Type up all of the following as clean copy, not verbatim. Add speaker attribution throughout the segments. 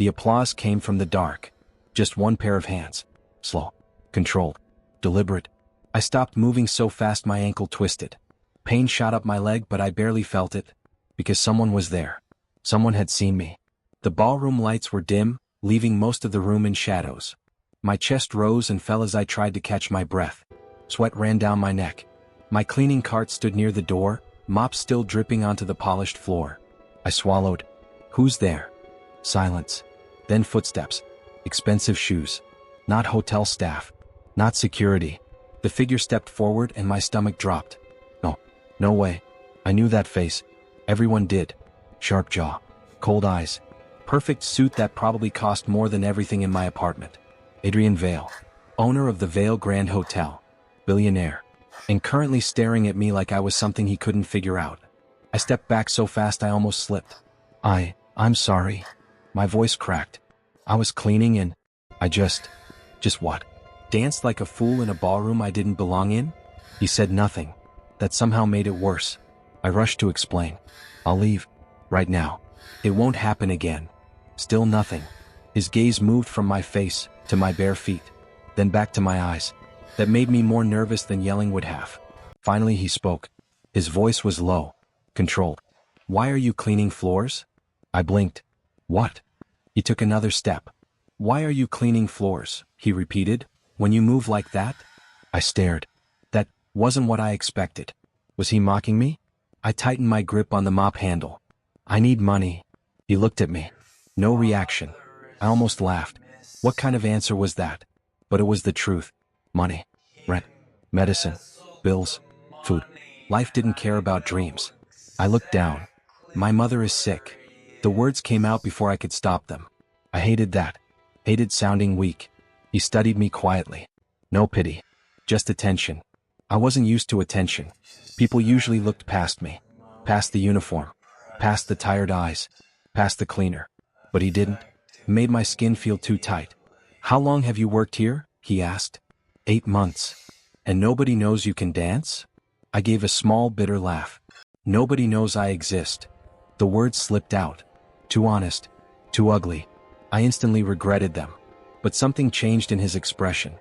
Speaker 1: The applause came from the dark. Just one pair of hands. Slow. Controlled. Deliberate. I stopped moving so fast my ankle twisted. Pain shot up my leg, but I barely felt it. Because someone was there. Someone had seen me. The ballroom lights were dim, leaving most of the room in shadows. My chest rose and fell as I tried to catch my breath. Sweat ran down my neck. My cleaning cart stood near the door, mop still dripping onto the polished floor. I swallowed. Who's there? Silence. Then footsteps. Expensive shoes. Not hotel staff. Not security. The figure stepped forward and my stomach dropped. No. No way. I knew that face. Everyone did. Sharp jaw. Cold eyes. Perfect suit that probably cost more than everything in my apartment. Adrian Vale. Owner of the Vale Grand Hotel. Billionaire. And currently staring at me like I was something he couldn't figure out. I stepped back so fast I almost slipped. I'm sorry. My voice cracked. I was cleaning and I just what? Danced like a fool in a ballroom I didn't belong in? He said nothing. That somehow made it worse. I rushed to explain. I'll leave. Right now. It won't happen again. Still nothing. His gaze moved from my face to my bare feet, then back to my eyes. That made me more nervous than yelling would have. Finally he spoke. His voice was low, controlled. Why are you cleaning floors? I blinked. What? He took another step. Why are you cleaning floors? He repeated. When you move like that? I stared. That wasn't what I expected. Was he mocking me? I tightened my grip on the mop handle. I need money. He looked at me. No reaction. I almost laughed. What kind of answer was that? But it was the truth. Money. Rent. Medicine. Bills. Food. Life didn't care about dreams. I looked down. My mother is sick. The words came out before I could stop them. I hated that. Hated sounding weak. He studied me quietly. No pity. Just attention. I wasn't used to attention. People usually looked past me. Past the uniform. Past the tired eyes. Past the cleaner. But he didn't. It made my skin feel too tight. How long have you worked here? He asked. 8 months. And nobody knows you can dance? I gave a small, bitter laugh. Nobody knows I exist. The words slipped out. Too honest. Too ugly. I instantly regretted them. But something changed in his expression.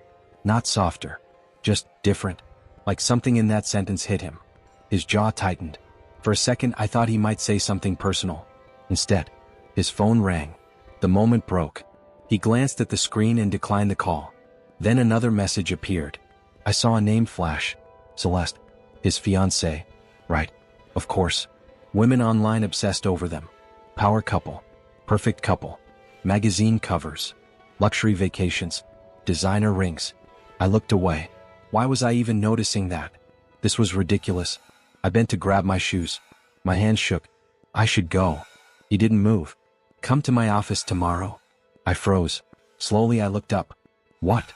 Speaker 1: Not softer. Just different. Like something in that sentence hit him. His jaw tightened. For a second I thought he might say something personal. Instead, his phone rang. The moment broke. He glanced at the screen and declined the call. Then another message appeared. I saw a name flash. Celeste. His fiancée. Right. Of course. Women online obsessed over them. Power couple. Perfect couple. Magazine covers. Luxury vacations. Designer rings. I looked away. Why was I even noticing that? This was ridiculous. I bent to grab my shoes. My hands shook. I should go. He didn't move. Come to my office tomorrow. I froze. Slowly I looked up. What?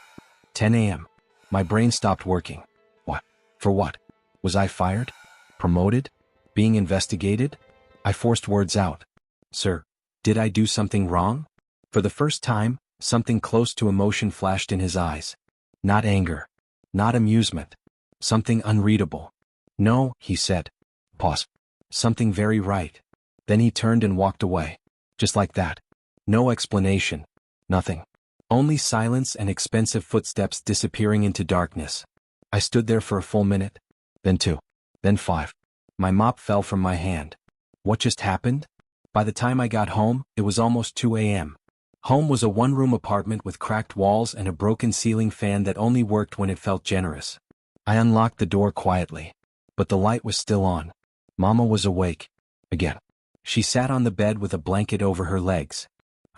Speaker 1: 10 a.m. My brain stopped working. What? For what? Was I fired? Promoted? Being investigated? I forced words out. Sir, did I do something wrong? For the first time, something close to emotion flashed in his eyes. Not anger. Not amusement. Something unreadable. No, he said. Pause. Something very right. Then he turned and walked away. Just like that. No explanation. Nothing. Only silence and expensive footsteps disappearing into darkness. I stood there for a full minute. Then 2. Then 5. My mop fell from my hand. What just happened? By the time I got home, it was almost 2 a.m. Home was a one-room apartment with cracked walls and a broken ceiling fan that only worked when it felt generous. I unlocked the door quietly. But the light was still on. Mama was awake. Again. She sat on the bed with a blanket over her legs.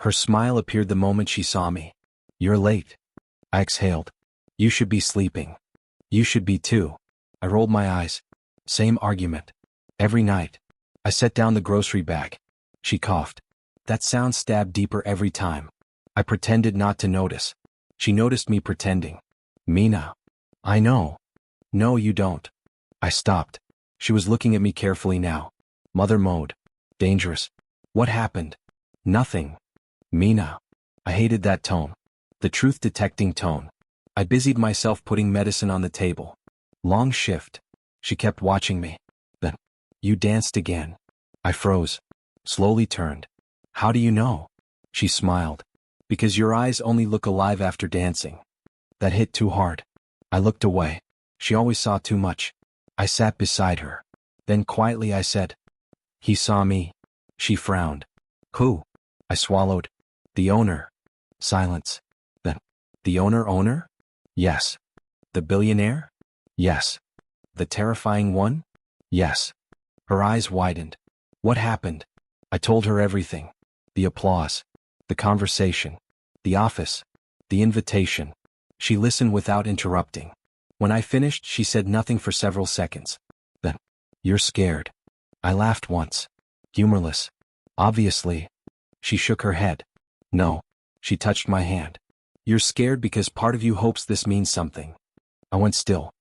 Speaker 1: Her smile appeared the moment she saw me. You're late. I exhaled. You should be sleeping. You should be too. I rolled my eyes. Same argument. Every night. I set down the grocery bag. She coughed. That sound stabbed deeper every time. I pretended not to notice. She noticed me pretending. Mina. I know. No, you don't. I stopped. She was looking at me carefully now. Mother mode. Dangerous. What happened? Nothing. Mina. I hated that tone. The truth-detecting tone. I busied myself putting medicine on the table. Long shift. She kept watching me. Then, you danced again. I froze. Slowly turned. How do you know? She smiled. Because your eyes only look alive after dancing. That hit too hard. I looked away. She always saw too much. I sat beside her. Then quietly I said, "He saw me." She frowned. "Who?" I swallowed. "The owner." Silence. Then, "The owner? Yes." "The billionaire?" "Yes." "The terrifying one?" "Yes." Her eyes widened. What happened? I told her everything. The applause. The conversation. The office. The invitation. She listened without interrupting. When I finished, she said nothing for several seconds. Then, "You're scared." I laughed once. Humorless. "Obviously." She shook her head. "No." She touched my hand. "You're scared because part of you hopes this means something." I went still.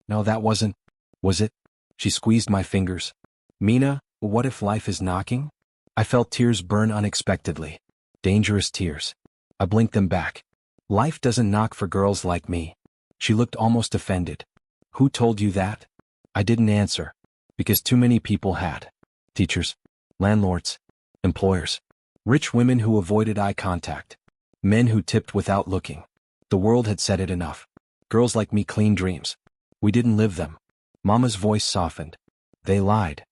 Speaker 1: No, that wasn't. Was it? She squeezed my fingers. "Mina, what if life is knocking?" I felt tears burn unexpectedly. Dangerous tears. I blinked them back. "Life doesn't knock for girls like me." She looked almost offended. "Who told you that?" I didn't answer. Because too many people had. Teachers. Landlords. Employers. Rich women who avoided eye contact. Men who tipped without looking. The world had said it enough. Girls like me clean dreams. We didn't live them. Mama's voice softened. They lied.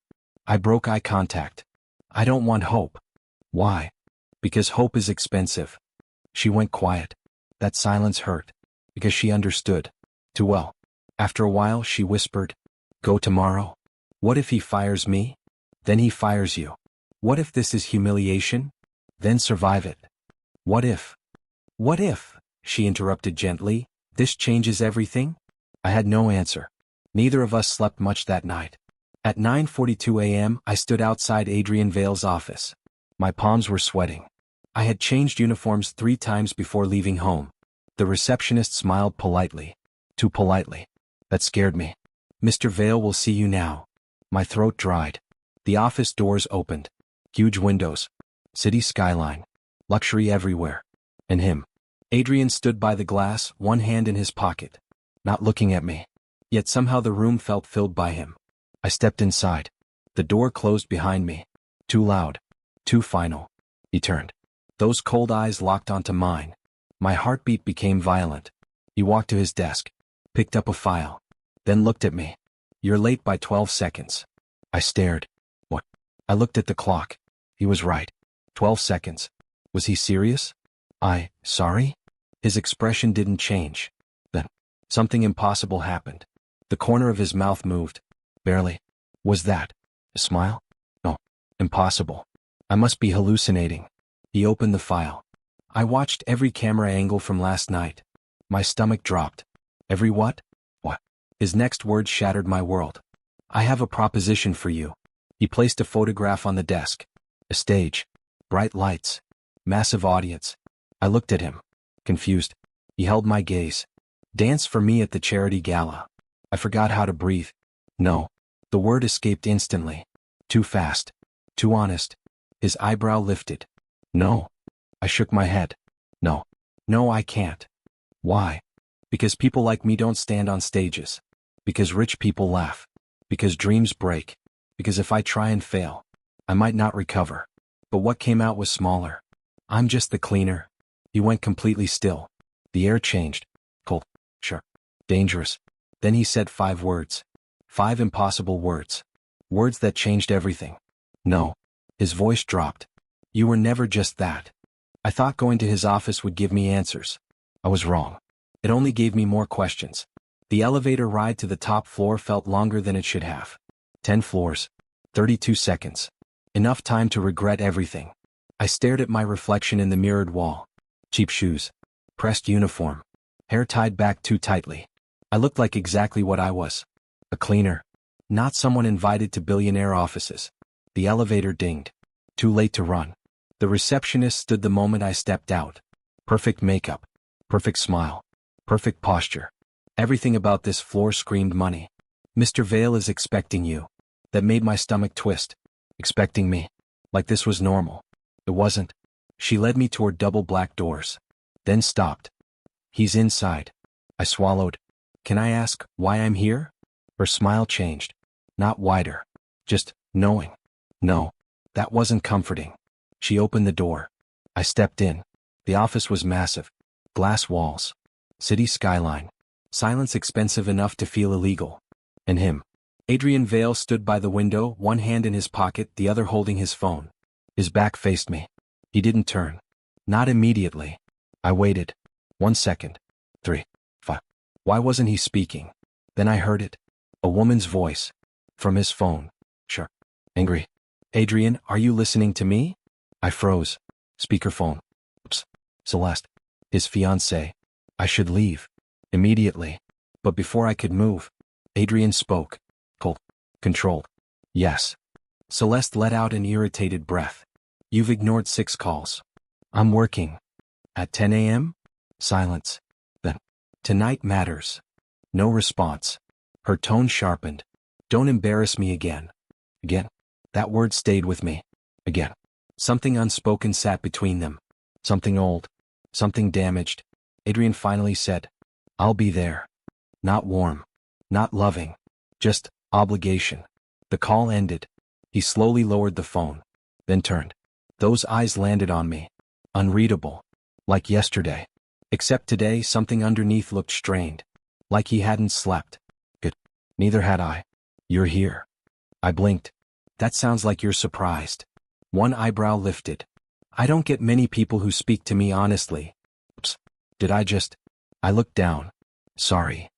Speaker 1: I broke eye contact. "I don't want hope." "Why?" "Because hope is expensive." She went quiet. That silence hurt. Because she understood. Too well. After a while she whispered, "Go tomorrow." "What if he fires me?" "Then he fires you." "What if this is humiliation?" "Then survive it." "What if?" "What if?" she interrupted gently. "This changes everything?" I had no answer. Neither of us slept much that night. At 9:42 a.m. I stood outside Adrian Vale's office. My palms were sweating. I had changed uniforms 3 times before leaving home. The receptionist smiled politely. Too politely. That scared me. "Mr. Vale will see you now." My throat dried. The office doors opened. Huge windows. City skyline. Luxury everywhere. And him. Adrian stood by the glass, one hand in his pocket. Not looking at me. Yet somehow the room felt filled by him. I stepped inside. The door closed behind me. Too loud. Too final. He turned. Those cold eyes locked onto mine. My heartbeat became violent. He walked to his desk. Picked up a file. Then looked at me. "You're late by 12 seconds. I stared. What? I looked at the clock. He was right. 12 seconds. Was he serious? Sorry? His expression didn't change. Then, something impossible happened. The corner of his mouth moved. Barely. Was that a smile? No. Impossible. I must be hallucinating. He opened the file. I watched every camera angle from last night. My stomach dropped. Every what? What? His next words shattered my world. "I have a proposition for you." He placed a photograph on the desk. A stage. Bright lights. Massive audience. I looked at him. Confused. He held my gaze. "Dance for me at the charity gala." I forgot how to breathe. No. The word escaped instantly. Too fast. Too honest. His eyebrow lifted. "No." I shook my head. "No. No, I can't." "Why?" "Because people like me don't stand on stages. Because rich people laugh. Because dreams break. Because if I try and fail, I might not recover." But what came out was smaller. "I'm just the cleaner." He went completely still. The air changed. Cold. Sure. Dangerous. Then he said 5 words. 5 impossible words. Words that changed everything. "No." His voice dropped. "You were never just that." I thought going to his office would give me answers. I was wrong. It only gave me more questions. The elevator ride to the top floor felt longer than it should have. 10 floors. 32 seconds. Enough time to regret everything. I stared at my reflection in the mirrored wall. Cheap shoes. Pressed uniform. Hair tied back too tightly. I looked like exactly what I was. A cleaner. Not someone invited to billionaire offices. The elevator dinged. Too late to run. The receptionist stood the moment I stepped out. Perfect makeup. Perfect smile. Perfect posture. Everything about this floor screamed money. "Mr. Vale is expecting you." That made my stomach twist. Expecting me. Like this was normal. It wasn't. She led me toward double black doors. Then stopped. "He's inside." I swallowed. "Can I ask why I'm here?" Her smile changed. Not wider. Just knowing. No. That wasn't comforting. She opened the door. I stepped in. The office was massive. Glass walls. City skyline. Silence expensive enough to feel illegal. And him. Adrian Vale stood by the window, one hand in his pocket, the other holding his phone. His back faced me. He didn't turn. Not immediately. I waited. 1 second. 3. 5. Why wasn't he speaking? Then I heard it. A woman's voice. From his phone. Sure. Angry. Adrian, are you listening to me? I froze. Speakerphone. Oops. Celeste. His fiancée. I should leave. Immediately. But before I could move, Adrian spoke. Cold. Controlled. Yes. Celeste let out an irritated breath. You've ignored 6 calls. I'm working. At 10 a.m.? Silence. Then. Tonight matters. No response. Her tone sharpened. Don't embarrass me again. Again. That word stayed with me. Again. Something unspoken sat between them. Something old. Something damaged. Adrian finally said, I'll be there. Not warm. Not loving. Just obligation. The call ended. He slowly lowered the phone. Then turned. Those eyes landed on me. Unreadable. Like yesterday. Except today something underneath looked strained. Like he hadn't slept. Good. Neither had I. You're here. I blinked. That sounds like you're surprised. One eyebrow lifted. I don't get many people who speak to me honestly. Oops. Did I just? I looked down. Sorry.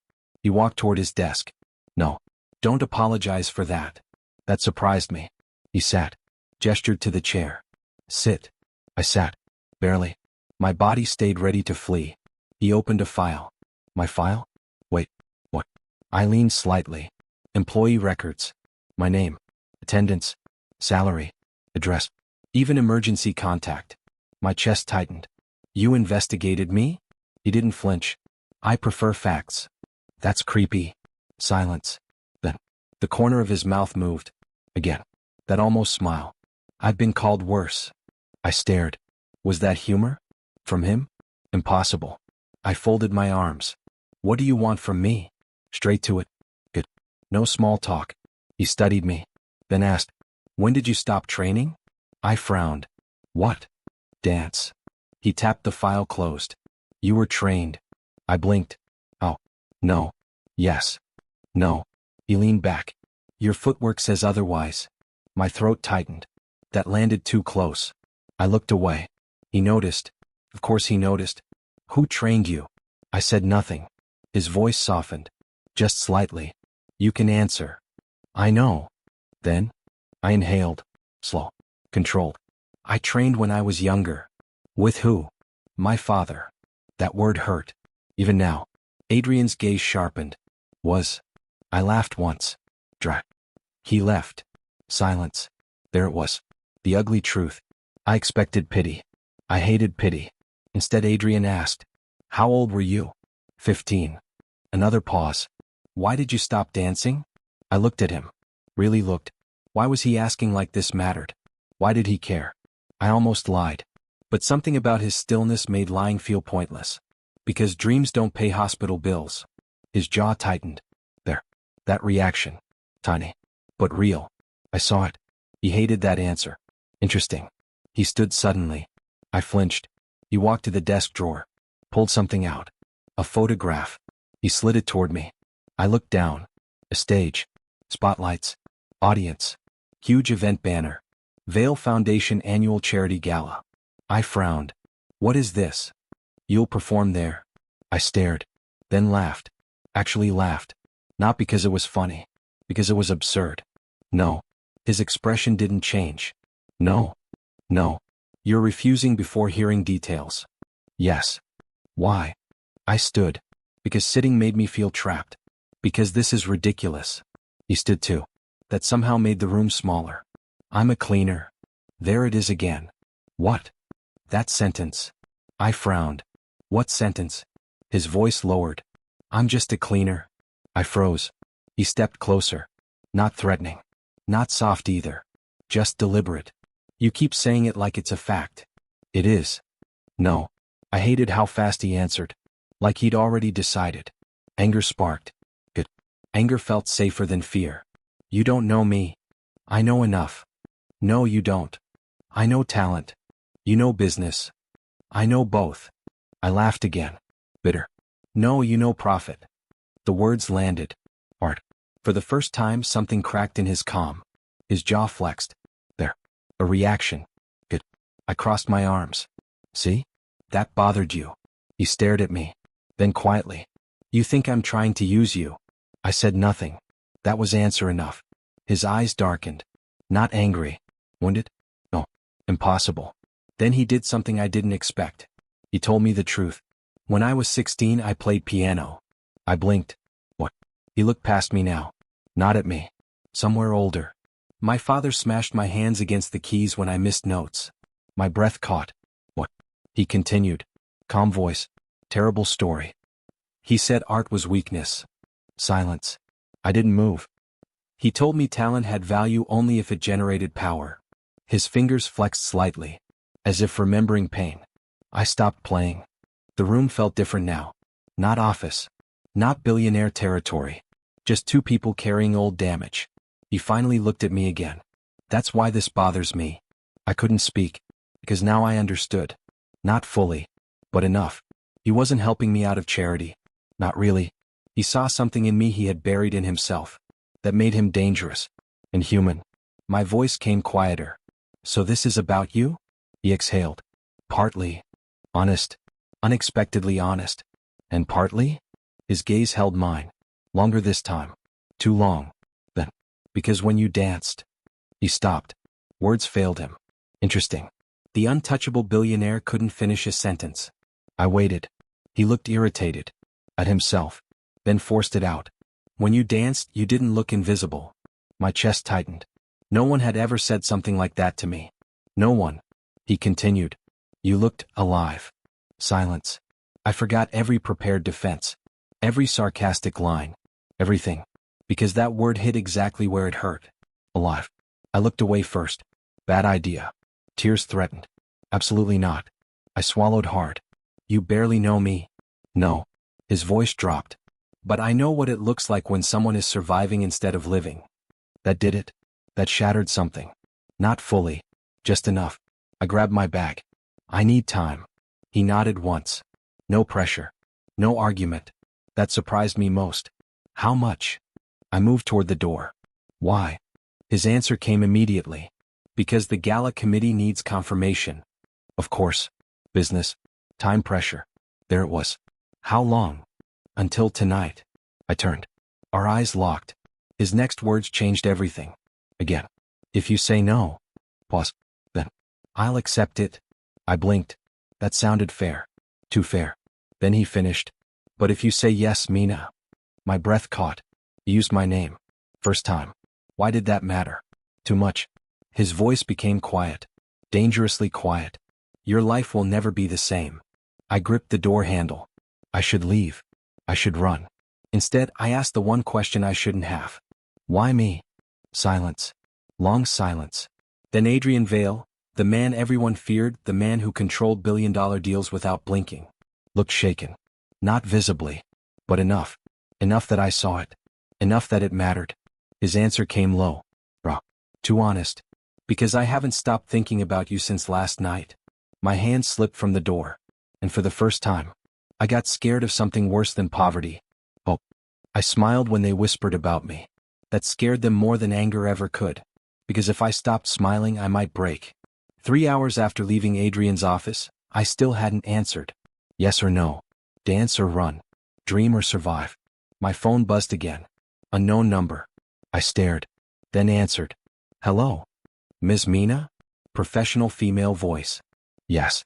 Speaker 1: He walked toward his desk. No. Don't apologize for that. That surprised me. He sat. Gestured to the chair. Sit. I sat. Barely. My body stayed ready to flee. He opened a file. My file? Wait. What? I leaned slightly. Employee records. My name. Attendance. Salary. Address. Even emergency contact. My chest tightened. You investigated me? He didn't flinch. I prefer facts. That's creepy. Silence. Then. The corner of his mouth moved. Again. That almost smile. I've been called worse. I stared. Was that humor? From him? Impossible. I folded my arms. What do you want from me? Straight to it. Good. No small talk. He studied me. Then asked, when did you stop training? I frowned. What? Dance. He tapped the file closed. You were trained. I blinked. Oh. No. Yes. No. He leaned back. Your footwork says otherwise. My throat tightened. That landed too close. I looked away. He noticed. Of course he noticed. Who trained you? I said nothing. His voice softened. Just slightly. You can answer. I know. Then? I inhaled. Slow. Controlled. I trained when I was younger. With who? My father. That word hurt. Even now. Adrian's gaze sharpened. Was. I laughed once. Dry. He left. Silence. There it was. The ugly truth. I expected pity. I hated pity. Instead Adrian asked, how old were you? 15. Another pause. Why did you stop dancing? I looked at him. Really looked. Why was he asking like this mattered? Why did he care? I almost lied. But something about his stillness made lying feel pointless. Because dreams don't pay hospital bills. His jaw tightened. There. That reaction. Tiny. But real. I saw it. He hated that answer. Interesting. He stood suddenly. I flinched. He walked to the desk drawer. Pulled something out. A photograph. He slid it toward me. I looked down. A stage. Spotlights. Audience. Huge event banner. Vale Foundation Annual Charity Gala. I frowned. What is this? You'll perform there. I stared. Then laughed. Actually laughed. Not because it was funny. Because it was absurd. No. His expression didn't change. No. No. You're refusing before hearing details. Yes. Why? I stood. Because sitting made me feel trapped. Because this is ridiculous. He stood too. That somehow made the room smaller. I'm a cleaner. There it is again. What? That sentence. I frowned. What sentence? His voice lowered. I'm just a cleaner. I froze. He stepped closer. Not threatening. Not soft either. Just deliberate. You keep saying it like it's a fact. It is. No. I hated how fast he answered. Like he'd already decided. Anger sparked. Good. Anger felt safer than fear. You don't know me. I know enough. No, you don't. I know talent. You know business. I know both. I laughed again. Bitter. No, you know profit. The words landed. Art. For the first time, something cracked in his calm. His jaw flexed. There. A reaction. Good. I crossed my arms. See? That bothered you. He stared at me. Then quietly. You think I'm trying to use you? I said nothing. That was answer enough. His eyes darkened. Not angry. Wounded? No. Impossible. Then he did something I didn't expect. He told me the truth. When I was 16, I played piano. I blinked. What? He looked past me now. Not at me. Somewhere older. My father smashed my hands against the keys when I missed notes. My breath caught. What? He continued. Calm voice. Terrible story. He said art was weakness. Silence. I didn't move. He told me talent had value only if it generated power. His fingers flexed slightly, as if remembering pain. I stopped playing. The room felt different now. Not office. Not billionaire territory. Just two people carrying old damage. He finally looked at me again. That's why this bothers me. I couldn't speak, because now I understood. Not fully, but enough. He wasn't helping me out of charity. Not really. He saw something in me he had buried in himself that made him dangerous and human. My voice came quieter. So this is about you? He exhaled. Partly. Honest. Unexpectedly honest. And partly? His gaze held mine. Longer this time. Too long. Then. Because when you danced. He stopped. Words failed him. Interesting. The untouchable billionaire couldn't finish a sentence. I waited. He looked irritated. At himself. Then forced it out. When you danced, you didn't look invisible. My chest tightened. No one had ever said something like that to me. No one. He continued. You looked alive. Silence. I forgot every prepared defense. Every sarcastic line. Everything. Because that word hit exactly where it hurt. Alive. I looked away first. Bad idea. Tears threatened. Absolutely not. I swallowed hard. You barely know me. No. His voice dropped. But I know what it looks like when someone is surviving instead of living. That did it. That shattered something. Not fully. Just enough. I grabbed my bag. I need time. He nodded once. No pressure. No argument. That surprised me most. How much? I moved toward the door. Why? His answer came immediately. Because the gala committee needs confirmation. Of course. Business. Time pressure. There it was. How long? Until tonight. I turned. Our eyes locked. His next words changed everything. Again. If you say no. Pause. Then. I'll accept it. I blinked. That sounded fair. Too fair. Then he finished. But if you say yes, Mina. My breath caught. He used my name. First time. Why did that matter? Too much. His voice became quiet. Dangerously quiet. Your life will never be the same. I gripped the door handle. I should leave. I should run. Instead, I asked the one question I shouldn't have. Why me? Silence. Long silence. Then Adrian Vale, the man everyone feared, the man who controlled billion-dollar deals without blinking, looked shaken. Not visibly, but enough. Enough that I saw it. Enough that it mattered. His answer came low. Bro. Too honest. Because I haven't stopped thinking about you since last night. My hand slipped from the door. And for the first time, I got scared of something worse than poverty. Hope. I smiled when they whispered about me. That scared them more than anger ever could. Because if I stopped smiling, I might break. 3 hours after leaving Adrian's office, I still hadn't answered. Yes or no. Dance or run. Dream or survive. My phone buzzed again. Unknown number. I stared. Then answered. Hello. Ms. Mina? Professional female voice. Yes.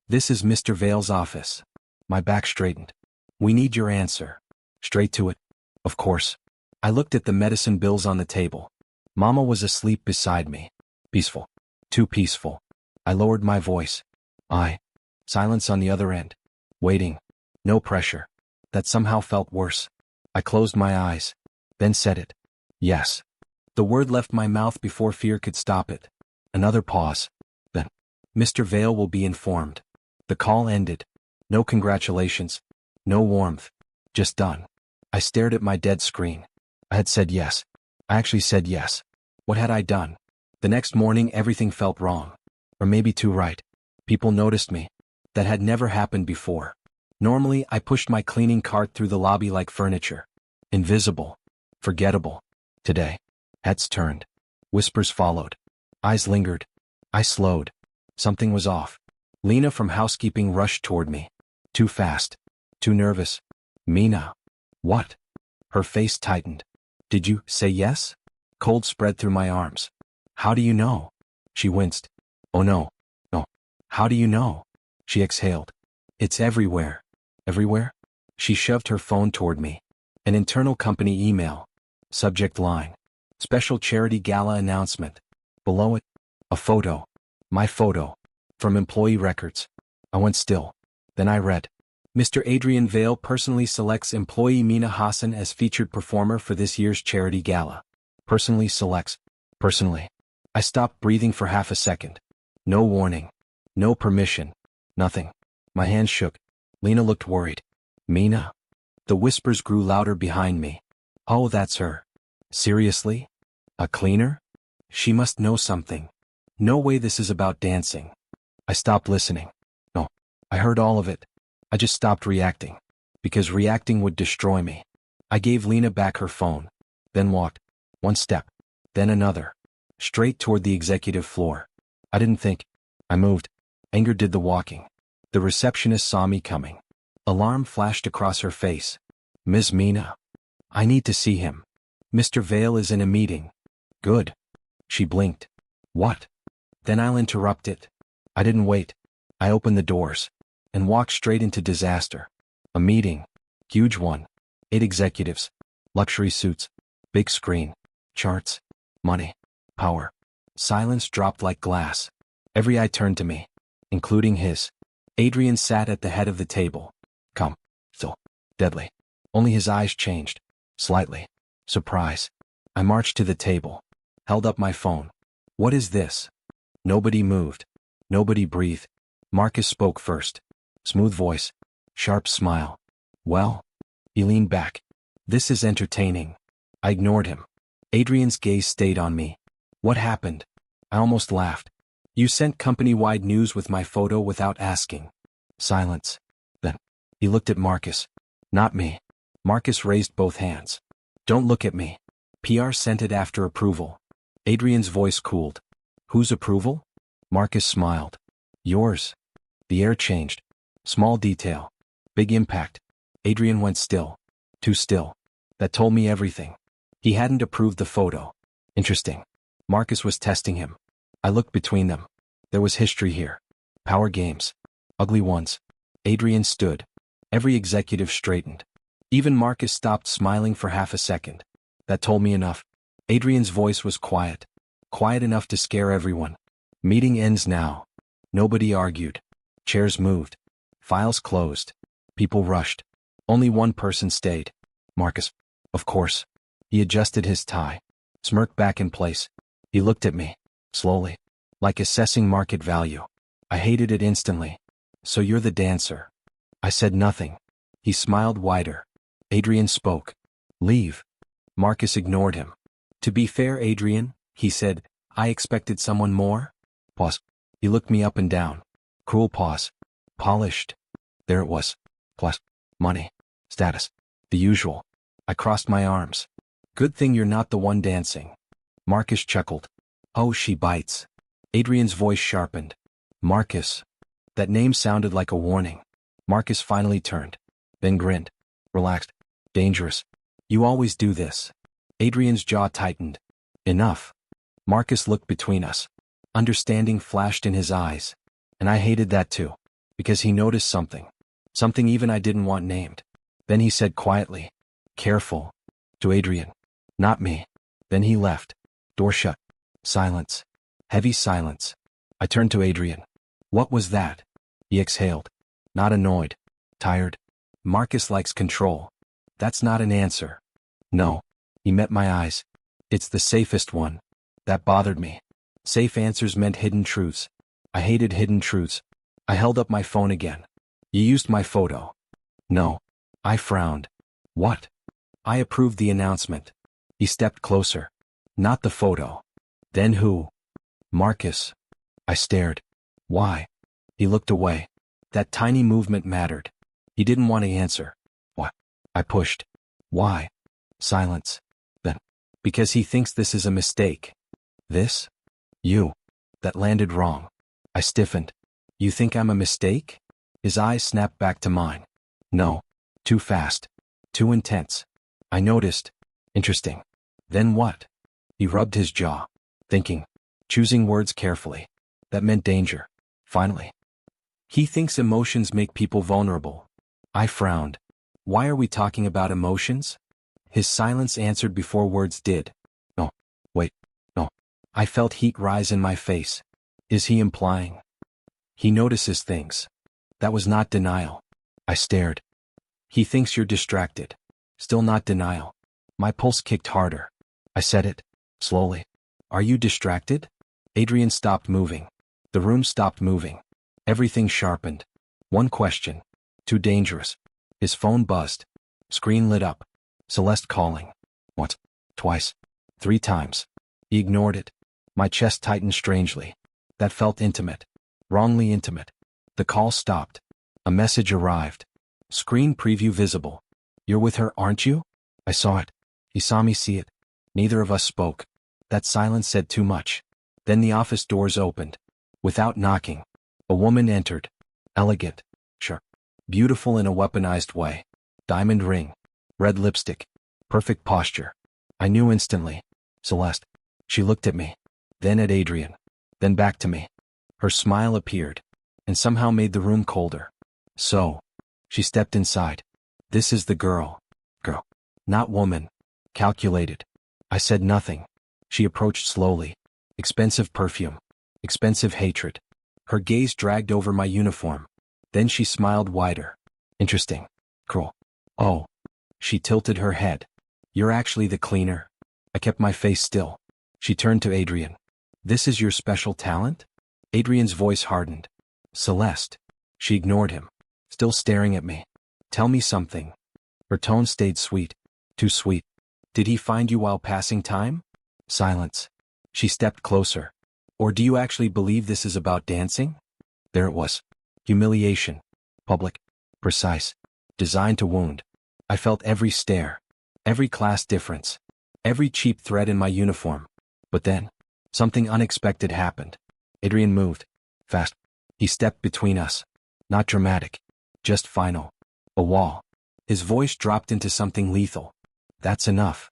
Speaker 1: This is Mr. Vale's office. My back straightened. We need your answer. Straight to it. Of course. I looked at the medicine bills on the table. Mama was asleep beside me. Peaceful. Too peaceful. I lowered my voice. Silence on the other end. Waiting. No pressure. That somehow felt worse. I closed my eyes. Then said it. Yes. The word left my mouth before fear could stop it. Another pause. Then. Mr. Vale will be informed. The call ended. No congratulations. No warmth. Just done. I stared at my dead screen. I had said yes. I actually said yes. What had I done? The next morning everything felt wrong. Or maybe too right. People noticed me. That had never happened before. Normally, I pushed my cleaning cart through the lobby like furniture. Invisible. Forgettable. Today. Heads turned. Whispers followed. Eyes lingered. I slowed. Something was off. Lena from housekeeping rushed toward me. Too fast. Too nervous. Mina. What? Her face tightened. Did you say yes? Cold spread through my arms. How do you know? She winced. Oh no. No. How do you know? She exhaled. It's everywhere. Everywhere? She shoved her phone toward me. An internal company email. Subject line. Special charity gala announcement. Below it, a photo. My photo. From employee records. I went still. Then I read. Mr. Adrian Vale personally selects employee Mina Hassan as featured performer for this year's charity gala. Personally selects. Personally. I stopped breathing for half a second. No warning. No permission. Nothing. My hands shook. Lena looked worried. Mina? The whispers grew louder behind me. Oh, that's her. Seriously? A cleaner? She must know something. No way this is about dancing. I stopped listening. No. I heard all of it. I just stopped reacting. Because reacting would destroy me. I gave Lena back her phone. Then walked. One step. Then another. Straight toward the executive floor. I didn't think. I moved. Anger did the walking. The receptionist saw me coming. Alarm flashed across her face. Ms. Mina. I need to see him. Mr. Vale is in a meeting. Good. She blinked. What? Then I'll interrupt it. I didn't wait. I opened the doors. And walked straight into disaster. A meeting. Huge one. 8 executives. Luxury suits. Big screen. Charts. Money. Power. Silence dropped like glass. Every eye turned to me. Including his. Adrian sat at the head of the table. Calm. Still. Deadly. Only his eyes changed. Slightly. Surprise. I marched to the table. Held up my phone. What is this? Nobody moved. Nobody breathed. Marcus spoke first. Smooth voice. Sharp smile. Well? He leaned back. This is entertaining. I ignored him. Adrian's gaze stayed on me. What happened? I almost laughed. You sent company-wide news with my photo without asking. Silence. Then, he looked at Marcus. Not me. Marcus raised both hands. Don't look at me. PR sent it after approval. Adrian's voice cooled. Whose approval? Marcus smiled. Yours. The air changed. Small detail. Big impact. Adrian went still. Too still. That told me everything. He hadn't approved the photo. Interesting. Marcus was testing him. I looked between them. There was history here. Power games. Ugly ones. Adrian stood. Every executive straightened. Even Marcus stopped smiling for half a second. That told me enough. Adrian's voice was quiet. Quiet enough to scare everyone. Meeting ends now. Nobody argued. Chairs moved. Files closed. People rushed. Only one person stayed. Marcus. Of course. He adjusted his tie. Smirked back in place. He looked at me. Slowly. Like assessing market value. I hated it instantly. So you're the dancer. I said nothing. He smiled wider. Adrian spoke. Leave. Marcus ignored him. To be fair, Adrian, he said, I expected someone more. Pause. He looked me up and down. Cruel pause. Polished. There it was. Plus. Money. Status. The usual. I crossed my arms. Good thing you're not the one dancing. Marcus chuckled. Oh, she bites. Adrian's voice sharpened. Marcus. That name sounded like a warning. Marcus finally turned. Then grinned. Relaxed. Dangerous. You always do this. Adrian's jaw tightened. Enough. Marcus looked between us. Understanding flashed in his eyes. And I hated that too. Because he noticed something. Something even I didn't want named. Then he said quietly. Careful. To Adrian. Not me. Then he left. Door shut. Silence. Heavy silence. I turned to Adrian. What was that? He exhaled. Not annoyed. Tired. Marcus likes control. That's not an answer. No. He met my eyes. It's the safest one. That bothered me. Safe answers meant hidden truths. I hated hidden truths. I held up my phone again. You used my photo. No. I frowned. What? I approved the announcement. He stepped closer. Not the photo. Then who? Marcus. I stared. Why? He looked away. That tiny movement mattered. He didn't want to answer. What? I pushed. Why? Silence. Then. Because he thinks this is a mistake. This? You. That landed wrong. I stiffened. You think I'm a mistake? His eyes snapped back to mine. No. Too fast. Too intense. I noticed. Interesting. Then what? He rubbed his jaw. Thinking. Choosing words carefully. That meant danger. Finally. He thinks emotions make people vulnerable. I frowned. Why are we talking about emotions? His silence answered before words did. No. Wait. No. I felt heat rise in my face. Is he implying? He notices things. That was not denial. I stared. He thinks you're distracted. Still not denial. My pulse kicked harder. I said it. Slowly. Are you distracted? Adrian stopped moving. The room stopped moving. Everything sharpened. One question. Too dangerous. His phone buzzed. Screen lit up. Celeste calling. Once. Twice. 3 times. He ignored it. My chest tightened strangely. That felt intimate. Wrongly intimate. The call stopped. A message arrived. Screen preview visible. You're with her, aren't you? I saw it. He saw me see it. Neither of us spoke. That silence said too much. Then the office doors opened. Without knocking. A woman entered. Elegant. Sure. Beautiful in a weaponized way. Diamond ring. Red lipstick. Perfect posture. I knew instantly. Celeste. She looked at me. Then at Adrian. Then back to me. Her smile appeared. And somehow made the room colder. So. She stepped inside. This is the girl. Girl. Not woman. Calculated. I said nothing. She approached slowly. Expensive perfume. Expensive hatred. Her gaze dragged over my uniform. Then she smiled wider. Interesting. Cruel. Oh. She tilted her head. You're actually the cleaner? I kept my face still. She turned to Adrian. This is your special talent? Adrian's voice hardened. Celeste. She ignored him. Still staring at me. Tell me something. Her tone stayed sweet. Too sweet. Did he find you while passing time? Silence. She stepped closer. Or do you actually believe this is about dancing? There it was. Humiliation. Public. Precise. Designed to wound. I felt every stare. Every class difference. Every cheap thread in my uniform. But then, something unexpected happened. Adrian moved. Fast. He stepped between us. Not dramatic. Just final. A wall. His voice dropped into something lethal. That's enough.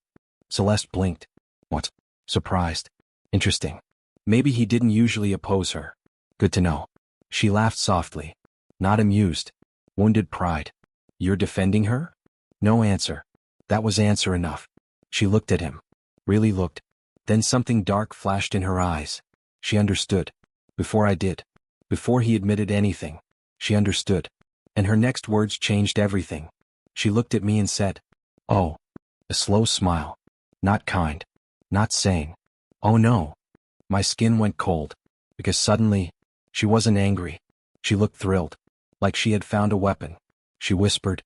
Speaker 1: Celeste blinked. What? Surprised. Interesting. Maybe he didn't usually oppose her. Good to know. She laughed softly. Not amused. Wounded pride. You're defending her? No answer. That was answer enough. She looked at him. Really looked. Then something dark flashed in her eyes. She understood. Before I did. Before he admitted anything. She understood. And her next words changed everything. She looked at me and said, "Oh." A slow smile. Not kind. Not sane. Oh no. My skin went cold. Because suddenly, she wasn't angry. She looked thrilled. Like she had found a weapon. She whispered,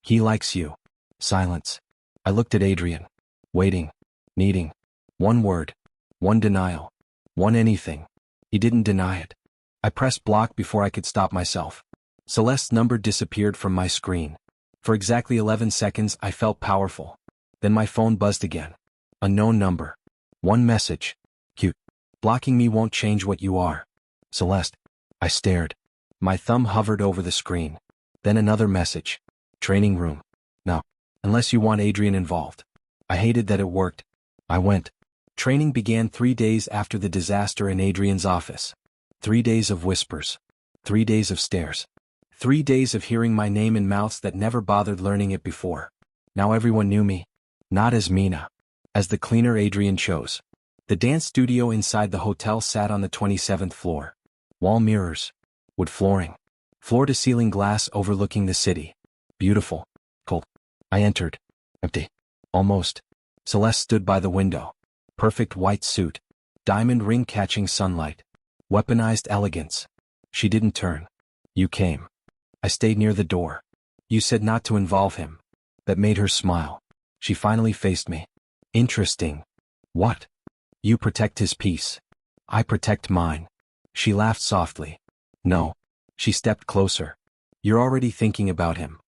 Speaker 1: "He likes you." Silence. I looked at Adrian. Waiting. Needing. One word. One denial. One anything. He didn't deny it. I pressed block before I could stop myself. Celeste's number disappeared from my screen. For exactly 11 seconds I felt powerful. Then my phone buzzed again. Unknown number. One message. Cute. Blocking me won't change what you are. Celeste. I stared. My thumb hovered over the screen. Then another message. Training room. No. Unless you want Adrian involved. I hated that it worked. I went. Training began 3 days after the disaster in Adrian's office. 3 days of whispers. 3 days of stares. 3 days of hearing my name in mouths that never bothered learning it before. Now everyone knew me. Not as Mina. As the cleaner Adrian chose. The dance studio inside the hotel sat on the 27th floor. Wall mirrors. Wood flooring. Floor-to-ceiling glass overlooking the city. Beautiful. Cold. I entered. Empty. Almost. Celeste stood by the window. Perfect white suit. Diamond ring catching sunlight. Weaponized elegance. She didn't turn. You came. I stayed near the door. You said not to involve him. That made her smile. She finally faced me. Interesting. What? You protect his peace. I protect mine. She laughed softly. No. She stepped closer. You're already thinking about him.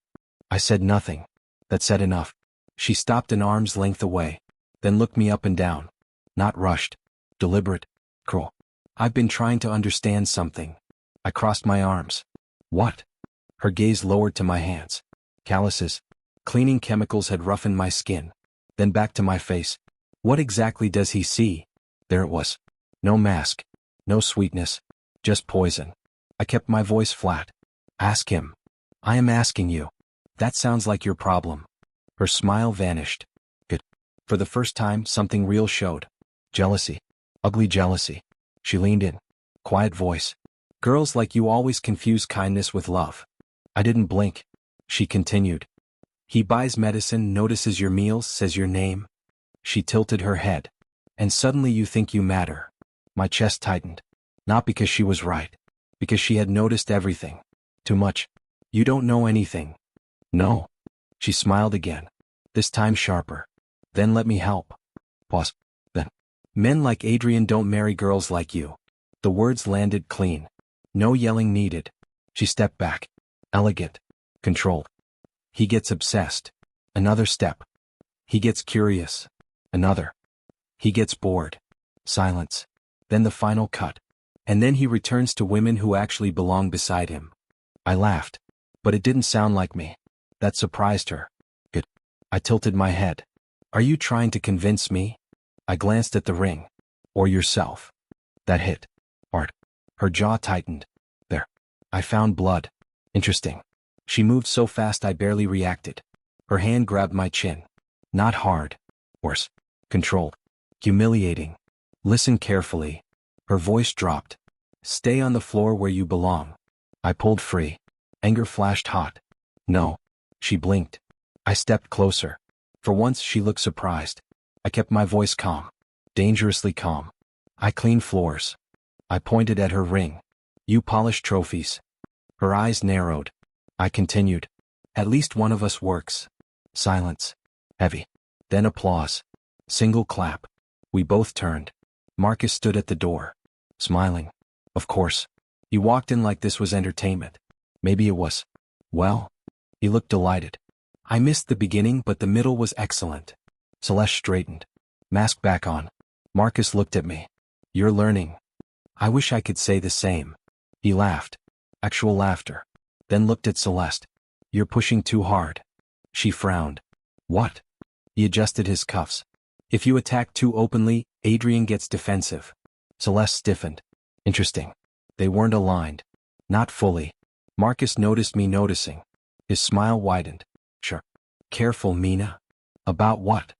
Speaker 1: I said nothing. That said enough. She stopped an arm's length away, then looked me up and down. Not rushed. Deliberate. Cruel. I've been trying to understand something. I crossed my arms. What? Her gaze lowered to my hands. Calluses. Cleaning chemicals had roughened my skin. Then back to my face. What exactly does he see? There it was. No mask. No sweetness. Just poison. I kept my voice flat. Ask him. I am asking you. That sounds like your problem. Her smile vanished. Good. For the first time, something real showed. Jealousy. Ugly jealousy. She leaned in. Quiet voice. Girls like you always confuse kindness with love. I didn't blink. She continued. He buys medicine, notices your meals, says your name. She tilted her head. And suddenly you think you matter. My chest tightened. Not because she was right. Because she had noticed everything. Too much. You don't know anything. No. She smiled again. This time sharper. Then let me help. Pause. Then. Men like Adrian don't marry girls like you. The words landed clean. No yelling needed. She stepped back. Elegant. Controlled. He gets obsessed. Another step. He gets curious. Another. He gets bored. Silence. Then the final cut. And then he returns to women who actually belong beside him. I laughed. But it didn't sound like me. That surprised her. Good. I tilted my head. Are you trying to convince me? I glanced at the ring. Or yourself. That hit. Hard. Her jaw tightened. There. I found blood. Interesting. She moved so fast I barely reacted. Her hand grabbed my chin. Not hard. Worse. Controlled. Humiliating. Listen carefully. Her voice dropped. Stay on the floor where you belong. I pulled free. Anger flashed hot. No. She blinked. I stepped closer. For once she looked surprised. I kept my voice calm. Dangerously calm. I clean floors. I pointed at her ring. You polish trophies. Her eyes narrowed. I continued. At least one of us works. Silence. Heavy. Then applause. Single clap. We both turned. Marcus stood at the door. Smiling. Of course. He walked in like this was entertainment. Maybe it was. Well. He looked delighted. I missed the beginning, but the middle was excellent. Celeste straightened. Mask back on. Marcus looked at me. You're learning. I wish I could say the same. He laughed. Actual laughter. Then looked at Celeste. You're pushing too hard. She frowned. What? He adjusted his cuffs. If you attack too openly, Adrian gets defensive. Celeste stiffened. Interesting. They weren't aligned. Not fully. Marcus noticed me noticing. His smile widened. Sure. Careful, Mina. About what?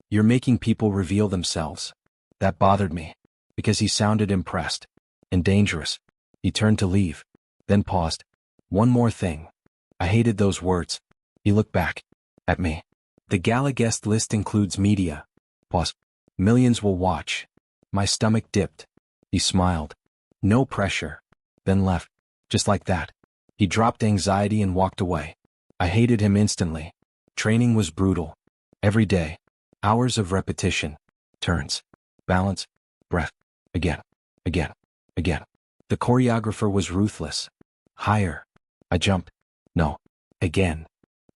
Speaker 1: You're making people reveal themselves. That bothered me. Because he sounded impressed. And dangerous. He turned to leave. Then paused. One more thing. I hated those words. He looked back. At me. The gala guest list includes media. Pause. Millions will watch. My stomach dipped. He smiled. No pressure. Then left. Just like that. He dropped anxiety and walked away. I hated him instantly. Training was brutal. Every day. Hours of repetition. Turns. Balance. Breath. Again. Again. Again. The choreographer was ruthless. Higher. I jumped. No. Again.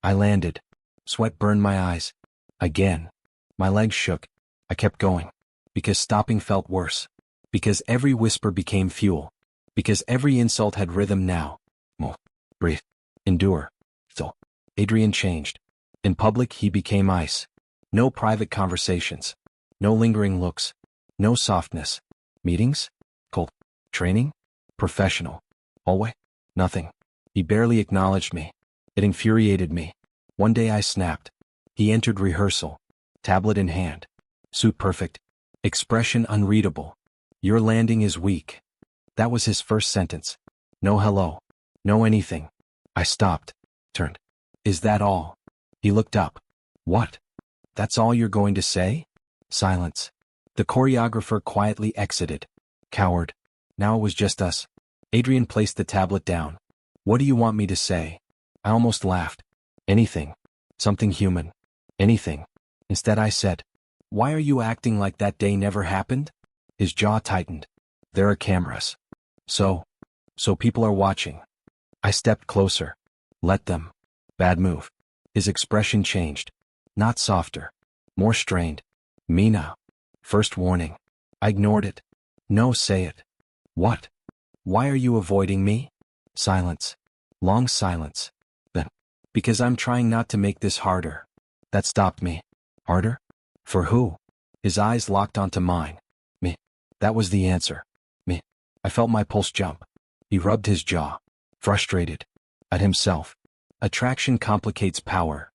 Speaker 1: I landed. Sweat burned my eyes. Again. My legs shook. I kept going. Because stopping felt worse. Because every whisper became fuel. Because every insult had rhythm now. Move. Breathe. Endure. So. Adrian changed. In public he became ice. No private conversations. No lingering looks. No softness. Meetings? Cold. Training? Professional. Hallway? Nothing. He barely acknowledged me. It infuriated me. One day I snapped. He entered rehearsal. Tablet in hand. Suit perfect. Expression unreadable. Your landing is weak. That was his first sentence. No hello. No anything. I stopped. Turned. Is that all? He looked up. What? That's all you're going to say? Silence. The choreographer quietly exited. Coward. Now it was just us. Adrian placed the tablet down. What do you want me to say? I almost laughed. Anything. Something human. Anything. Instead I said, why are you acting like that day never happened? His jaw tightened. There are cameras. So people are watching. I stepped closer. Let them. Bad move. His expression changed. Not softer. More strained. Mina. First warning. I ignored it. No, say it. What? Why are you avoiding me? Silence. Long silence. Then. Because I'm trying not to make this harder. That stopped me. Harder? For who? His eyes locked onto mine. Me. That was the answer. Me. I felt my pulse jump. He rubbed his jaw. Frustrated. At himself. Attraction complicates power.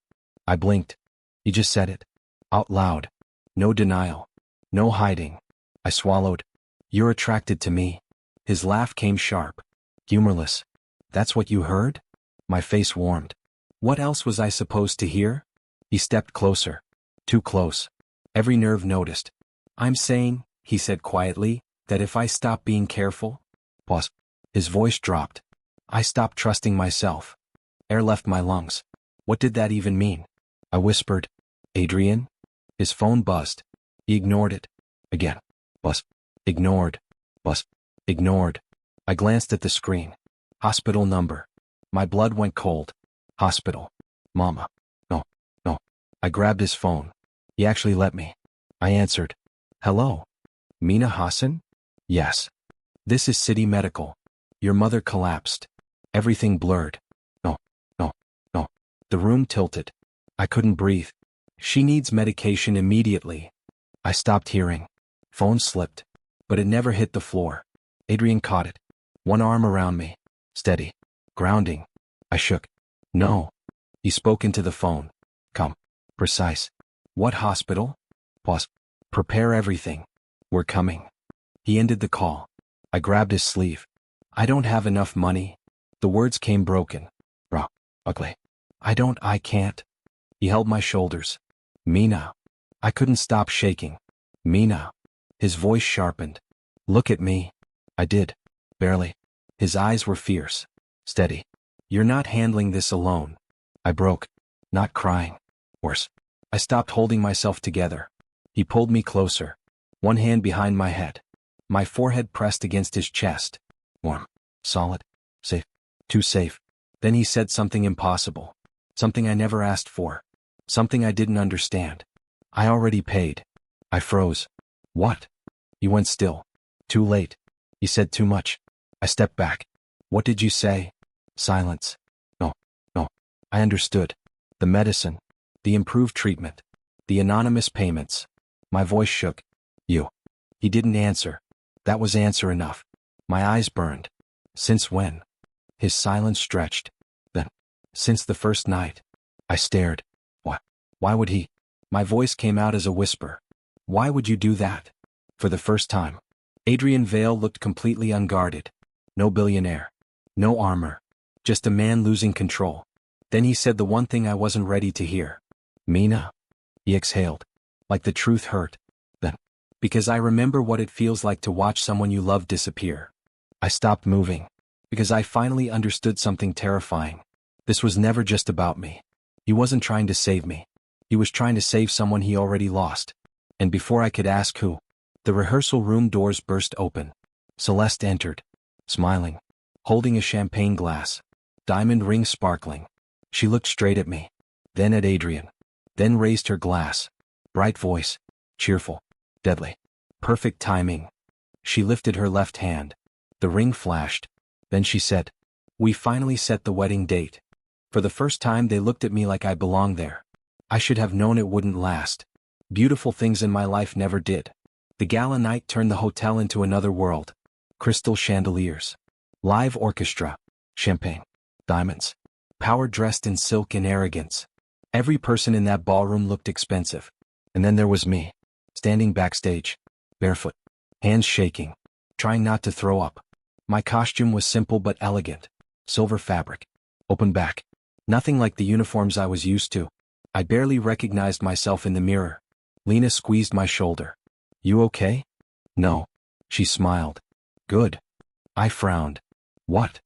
Speaker 1: I blinked. He just said it. Out loud. No denial. No hiding. I swallowed. You're attracted to me. His laugh came sharp. Humorless. That's what you heard? My face warmed. What else was I supposed to hear? He stepped closer. Too close. Every nerve noticed. I'm saying, he said quietly, that if I stop being careful. Pause. His voice dropped. I stopped trusting myself. Air left my lungs. What did that even mean? I whispered. Adrian? His phone buzzed. He ignored it. Again. Buzz. Ignored. Buzz. Ignored. I glanced at the screen. Hospital number. My blood went cold. Hospital. Mama. No. No. I grabbed his phone. He actually let me. I answered. Hello. Mina Hassan? Yes. This is City Medical. Your mother collapsed. Everything blurred. No. No. No. The room tilted. I couldn't breathe. She needs medication immediately. I stopped hearing. Phone slipped. But it never hit the floor. Adrian caught it. One arm around me. Steady. Grounding. I shook. No. He spoke into the phone. Come. Precise. What hospital? Pause. Prepare everything. We're coming. He ended the call. I grabbed his sleeve. I don't have enough money. The words came broken. Raw. Ugly. I can't. He held my shoulders. Mina. I couldn't stop shaking. Mina. His voice sharpened. Look at me. I did. Barely. His eyes were fierce. Steady. You're not handling this alone. I broke. Not crying. Worse. I stopped holding myself together. He pulled me closer. One hand behind my head. My forehead pressed against his chest. Warm. Solid. Safe. Too safe. Then he said something impossible. Something I never asked for. Something I didn't understand. I already paid. I froze. What? He went still. Too late. He said too much. I stepped back. What did you say? Silence. No. No. I understood. The medicine. The improved treatment. The anonymous payments. My voice shook. You. He didn't answer. That was answer enough. My eyes burned. Since when? His silence stretched. Then. Since the first night. I stared. What? Why would he? My voice came out as a whisper. Why would you do that? For the first time. Adrian Vale looked completely unguarded. No billionaire. No armor. Just a man losing control. Then he said the one thing I wasn't ready to hear. Mina. He exhaled. Like the truth hurt. Then. Because I remember what it feels like to watch someone you love disappear. I stopped moving. Because I finally understood something terrifying. This was never just about me. He wasn't trying to save me. He was trying to save someone he already lost. And before I could ask who, the rehearsal room doors burst open. Celeste entered. Smiling. Holding a champagne glass. Diamond ring sparkling. She looked straight at me. Then at Adrian. Then raised her glass. Bright voice. Cheerful. Deadly. Perfect timing. She lifted her left hand. The ring flashed. Then she said, we finally set the wedding date. For the first time they looked at me like I belonged there. I should have known it wouldn't last. Beautiful things in my life never did. The gala night turned the hotel into another world. Crystal chandeliers. Live orchestra. Champagne. Diamonds. Power dressed in silk and arrogance. Every person in that ballroom looked expensive. And then there was me. Standing backstage. Barefoot. Hands shaking. Trying not to throw up. My costume was simple but elegant. Silver fabric. Open back. Nothing like the uniforms I was used to. I barely recognized myself in the mirror. Lena squeezed my shoulder. You okay? No. She smiled. Good. I frowned. What?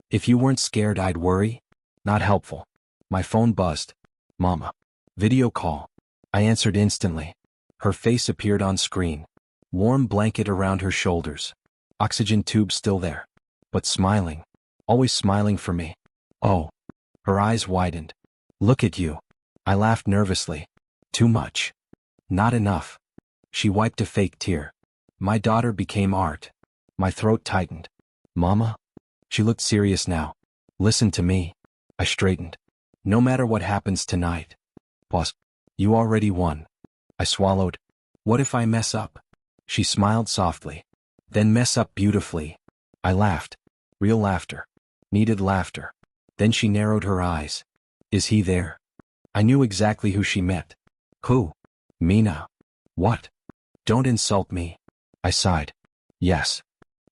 Speaker 1: If you weren't scared I'd worry? Not helpful. My phone buzzed. Mama. Video call. I answered instantly. Her face appeared on screen. Warm blanket around her shoulders. Oxygen tube still there. But smiling. always smiling for me. Oh. Her eyes widened. Look at you. I laughed nervously. Too much. Not enough. She wiped a fake tear. My daughter became art. My throat tightened. Mama? She looked serious now. Listen to me. I straightened. No matter what happens tonight. Pause. You already won. I swallowed. What if I mess up? She smiled softly. Then mess up beautifully. I laughed. Real laughter. Needed laughter. Then she narrowed her eyes. Is he there? I knew exactly who she meant. Who? Mina. What? Don't insult me. I sighed. Yes.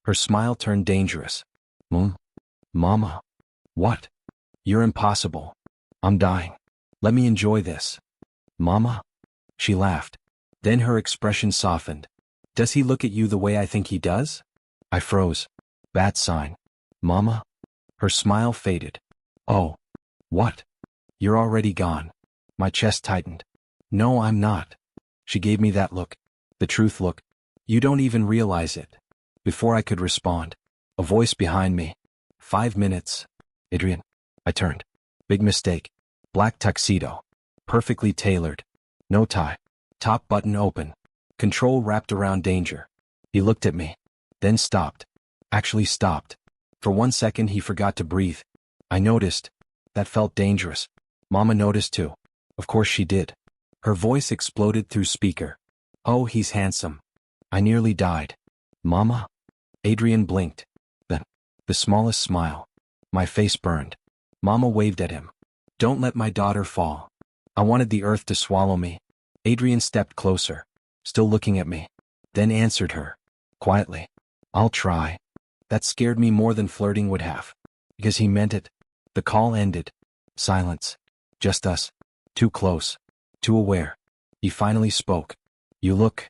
Speaker 1: Her smile turned dangerous. Mama. What? You're impossible. I'm dying. Let me enjoy this. Mama? She laughed. Then her expression softened. Does he look at you the way I think he does? I froze. Bad sign. Mama? Her smile faded. Oh. What? You're already gone. My chest tightened. No, I'm not. She gave me that look. The truth look. You don't even realize it. Before I could respond, a voice behind me. 5 minutes. Adrian. I turned. Big mistake. Black tuxedo. Perfectly tailored. No tie. Top button open. Control wrapped around danger. He looked at me. Then stopped. Actually stopped. For 1 second he forgot to breathe. I noticed. That felt dangerous. Mama noticed too. Of course she did. Her voice exploded through speaker. Oh, he's handsome. I nearly died. Mama? Adrian blinked. Then, the smallest smile. My face burned. Mama waved at him. Don't let my daughter fall. I wanted the earth to swallow me. Adrian stepped closer, still looking at me. Then answered her. Quietly. I'll try. That scared me more than flirting would have. Because he meant it. The call ended. Silence. Just us. Too close. Too aware. He finally spoke. You look.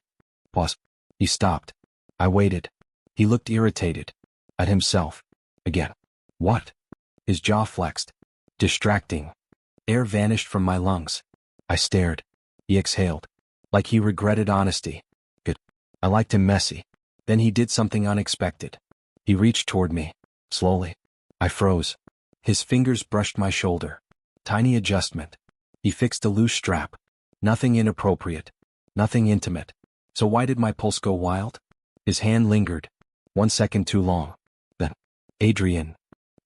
Speaker 1: Pause. He stopped. I waited. He looked irritated. At himself. Again. What? His jaw flexed. Distracting. Air vanished from my lungs. I stared. He exhaled. Like he regretted honesty. Good. I liked him messy. Then he did something unexpected. He reached toward me. Slowly. I froze. His fingers brushed my shoulder. Tiny adjustment. He fixed a loose strap. Nothing inappropriate. Nothing intimate. So why did my pulse go wild? His hand lingered. 1 second too long. Then, Adrian.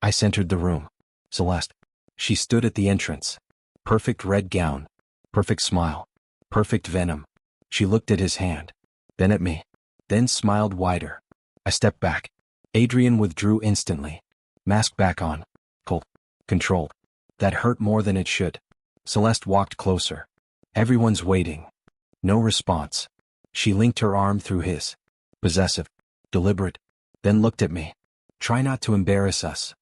Speaker 1: I centered the room. Celeste. She stood at the entrance. Perfect red gown. Perfect smile. Perfect venom. She looked at his hand. Then at me. Then smiled wider. I stepped back. Adrian withdrew instantly. Mask back on. Cold. Controlled. That hurt more than it should. Celeste walked closer. Everyone's waiting. No response. She linked her arm through his. Possessive. Deliberate. Then looked at me. Try not to embarrass us.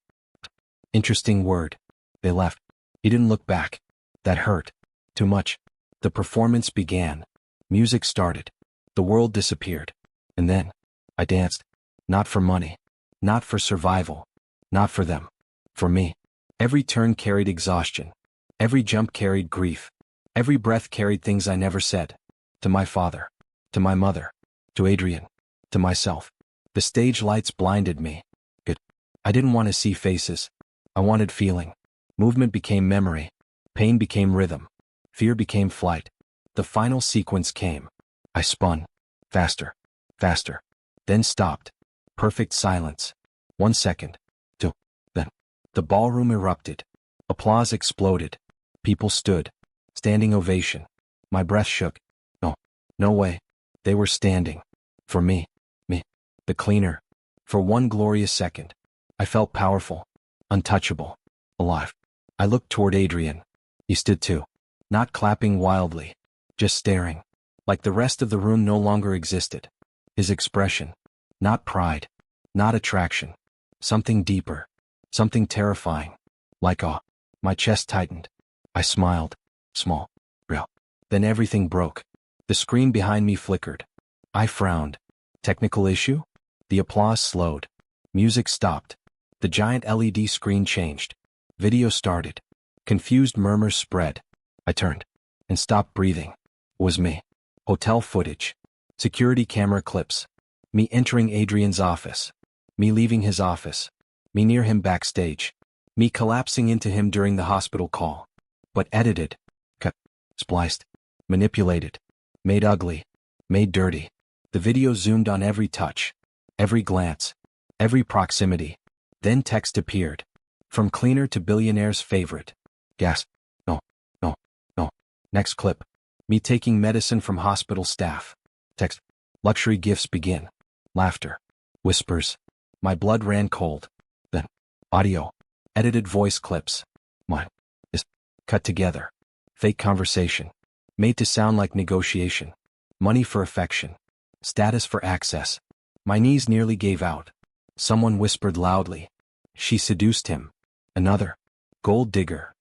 Speaker 1: Interesting word. They left. He didn't look back. That hurt. Too much. The performance began. Music started. The world disappeared. And then, I danced. Not for money. Not for survival. Not for them. For me. Every turn carried exhaustion. Every jump carried grief. Every breath carried things I never said. To my father. To my mother. To Adrian. To myself. The stage lights blinded me. Good. I didn't want to see faces. I wanted feeling. Movement became memory. Pain became rhythm. Fear became flight. The final sequence came. I spun. Faster. Faster. Then stopped. Perfect silence. 1 second. 2. Then. The ballroom erupted. Applause exploded. People stood. Standing ovation. My breath shook. No. No way. They were standing. For me. Me. The cleaner. For 1 glorious second. I felt powerful. Untouchable. Alive. I looked toward Adrian. He stood too. Not clapping wildly. Just staring. Like the rest of the room no longer existed. His expression. Not pride. Not attraction. Something deeper. Something terrifying. Like awe. My chest tightened. I smiled. Small. Real. Then everything broke. The screen behind me flickered. I frowned. Technical issue? The applause slowed. Music stopped. The giant LED screen changed. Video started. Confused murmurs spread. I turned. And stopped breathing. It was me. Hotel footage. Security camera clips. Me entering Adrian's office. Me leaving his office. Me near him backstage. Me collapsing into him during the hospital call. But edited. Cut. Spliced. Manipulated. Made ugly. Made dirty. The video zoomed on every touch. Every glance. Every proximity. Then text appeared. From cleaner to billionaire's favorite. Gasp. No. No. No. Next clip. Me taking medicine from hospital staff. Text. Luxury gifts begin. Laughter. Whispers. My blood ran cold. Then. Audio. Edited voice clips. Mine. Is. Cut together. Fake conversation. Made to sound like negotiation. Money for affection. Status for access. My knees nearly gave out. Someone whispered loudly. She seduced him. Another. Gold digger.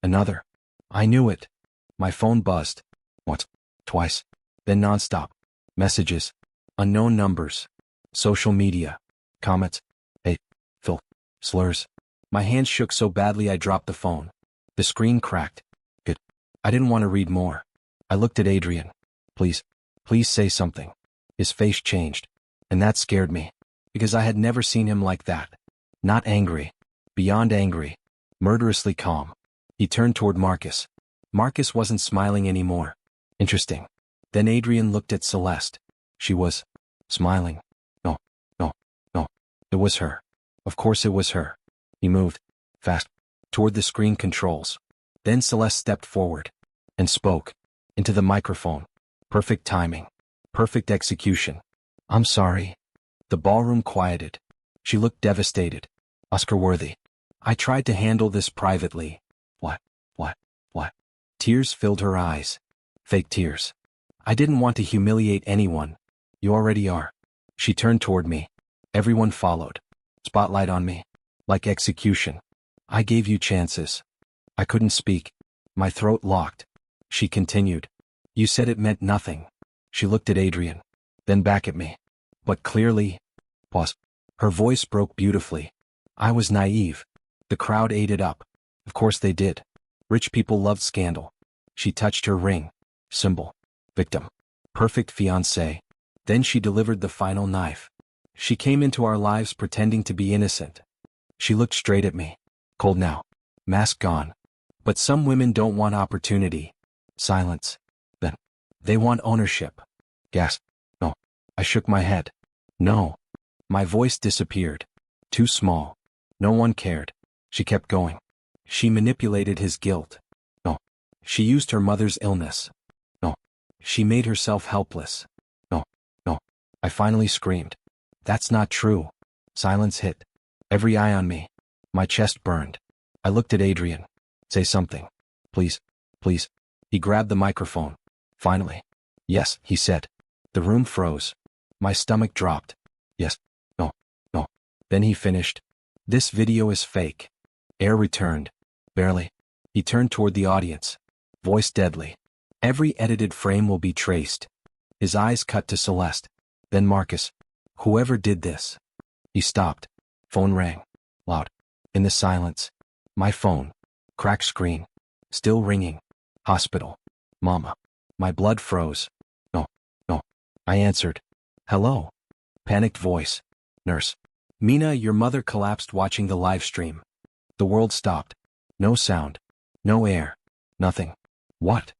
Speaker 1: Another. I knew it. My phone buzzed. Once. Twice. Then nonstop. Messages. Unknown numbers. Social media. Comments. Hey. Phil. Slurs. My hands shook so badly I dropped the phone. The screen cracked. Good. I didn't want to read more. I looked at Adrian. Please. Please say something. His face changed. And that scared me. Because I had never seen him like that. Not angry. Beyond angry. Murderously calm. He turned toward Marcus. Marcus wasn't smiling anymore. Interesting. Then Adrian looked at Celeste. She was smiling. No, no, no. It was her. Of course it was her. He moved fast toward the screen controls. Then Celeste stepped forward and spoke into the microphone. Perfect timing. Perfect execution. I'm sorry. The ballroom quieted. She looked devastated. Oscar-worthy. I tried to handle this privately. What? Tears filled her eyes. Fake tears. I didn't want to humiliate anyone. You already are. She turned toward me. Everyone followed. Spotlight on me. Like execution. I gave you chances. I couldn't speak. My throat locked. She continued. You said it meant nothing. She looked at Adrian. Then back at me. But clearly. Pause. Her voice broke beautifully. I was naive. The crowd ate it up. Of course they did. Rich people loved scandal. She touched her ring. Symbol. Victim. Perfect fiancé. Then she delivered the final knife. She came into our lives pretending to be innocent. She looked straight at me. Cold now. Mask gone. But some women don't want opportunity. Silence. Then. They want ownership. Gasp. No. I shook my head. No. My voice disappeared. Too small. No one cared. She kept going. She manipulated his guilt. No. She used her mother's illness. No. She made herself helpless. No. No. I finally screamed. That's not true. Silence hit. Every eye on me. My chest burned. I looked at Adrian. Say something. Please. Please. He grabbed the microphone. Finally. Yes, he said. The room froze. My stomach dropped. Yes. No. No. Then he finished. This video is fake. Air returned. Barely. He turned toward the audience. Voice deadly. Every edited frame will be traced. His eyes cut to Celeste. Then Marcus. Whoever did this. He stopped. Phone rang. Loud. In the silence. My phone. Cracked screen. Still ringing. Hospital. Mama. My blood froze. No. No. I answered. Hello. Panicked voice. Nurse. Mina, your mother collapsed watching the live stream. The world stopped. No sound. No air. Nothing. What?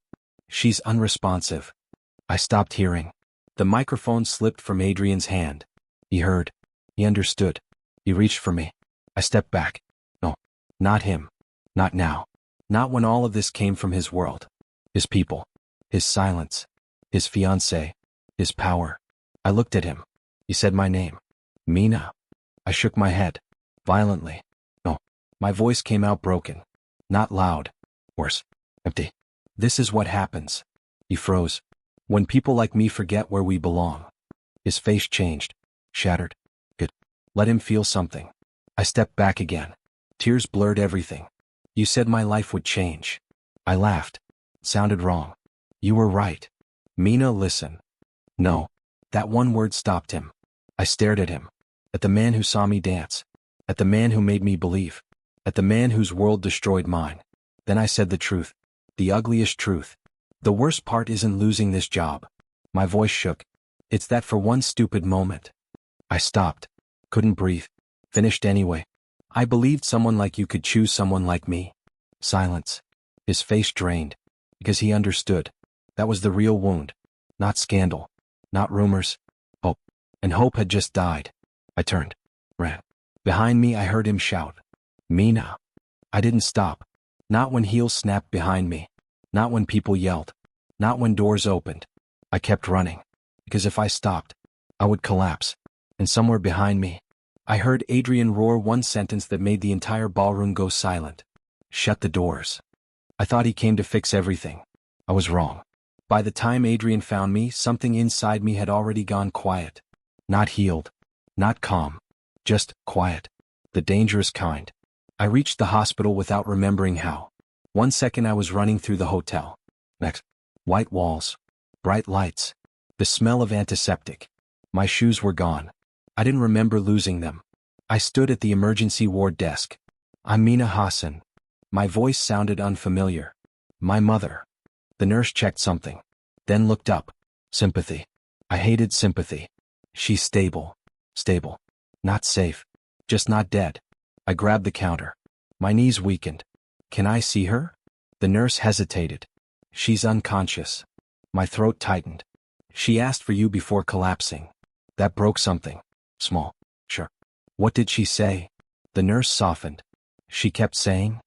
Speaker 1: She's unresponsive. I stopped hearing. The microphone slipped from Adrian's hand. He heard. He understood. He reached for me. I stepped back. No. Not him. Not now. Not when all of this came from his world. His people. His silence. His fiancé. His power. I looked at him. He said my name. Mina. I shook my head. Violently. No. My voice came out broken. Not loud. Worse. Empty. This is what happens. He froze. When people like me forget where we belong. His face changed. Shattered. Good. Let him feel something. I stepped back again. Tears blurred everything. You said my life would change. I laughed. It sounded wrong. You were right. Mina, listen. No. That one word stopped him. I stared at him. At the man who saw me dance. At the man who made me believe. At the man whose world destroyed mine. Then I said the truth. The ugliest truth. The worst part isn't losing this job. My voice shook. It's that for one stupid moment. I stopped. Couldn't breathe. Finished anyway. I believed someone like you could choose someone like me. Silence. His face drained. Because he understood. That was the real wound. Not scandal. Not rumors. Hope. And hope had just died. I turned. Ran. Behind me I heard him shout. Mina. I didn't stop. Not when heels snapped behind me. Not when people yelled. Not when doors opened. I kept running. Because if I stopped, I would collapse. And somewhere behind me, I heard Adrian roar one sentence that made the entire ballroom go silent. Shut the doors. I thought he came to fix everything. I was wrong. By the time Adrian found me, something inside me had already gone quiet. Not healed. Not calm. Just quiet. The dangerous kind. I reached the hospital without remembering how. 1 second I was running through the hotel. Next. White walls. Bright lights. The smell of antiseptic. My shoes were gone. I didn't remember losing them. I stood at the emergency ward desk. I'm Mina Hassan. My voice sounded unfamiliar. My mother. The nurse checked something. Then looked up. Sympathy. I hated sympathy. She's stable. Stable. Not safe. Just not dead. I grabbed the counter. My knees weakened. Can I see her? The nurse hesitated. She's unconscious. My throat tightened. She asked for you before collapsing. That broke something. Small. Sure. What did she say? The nurse softened. She kept saying.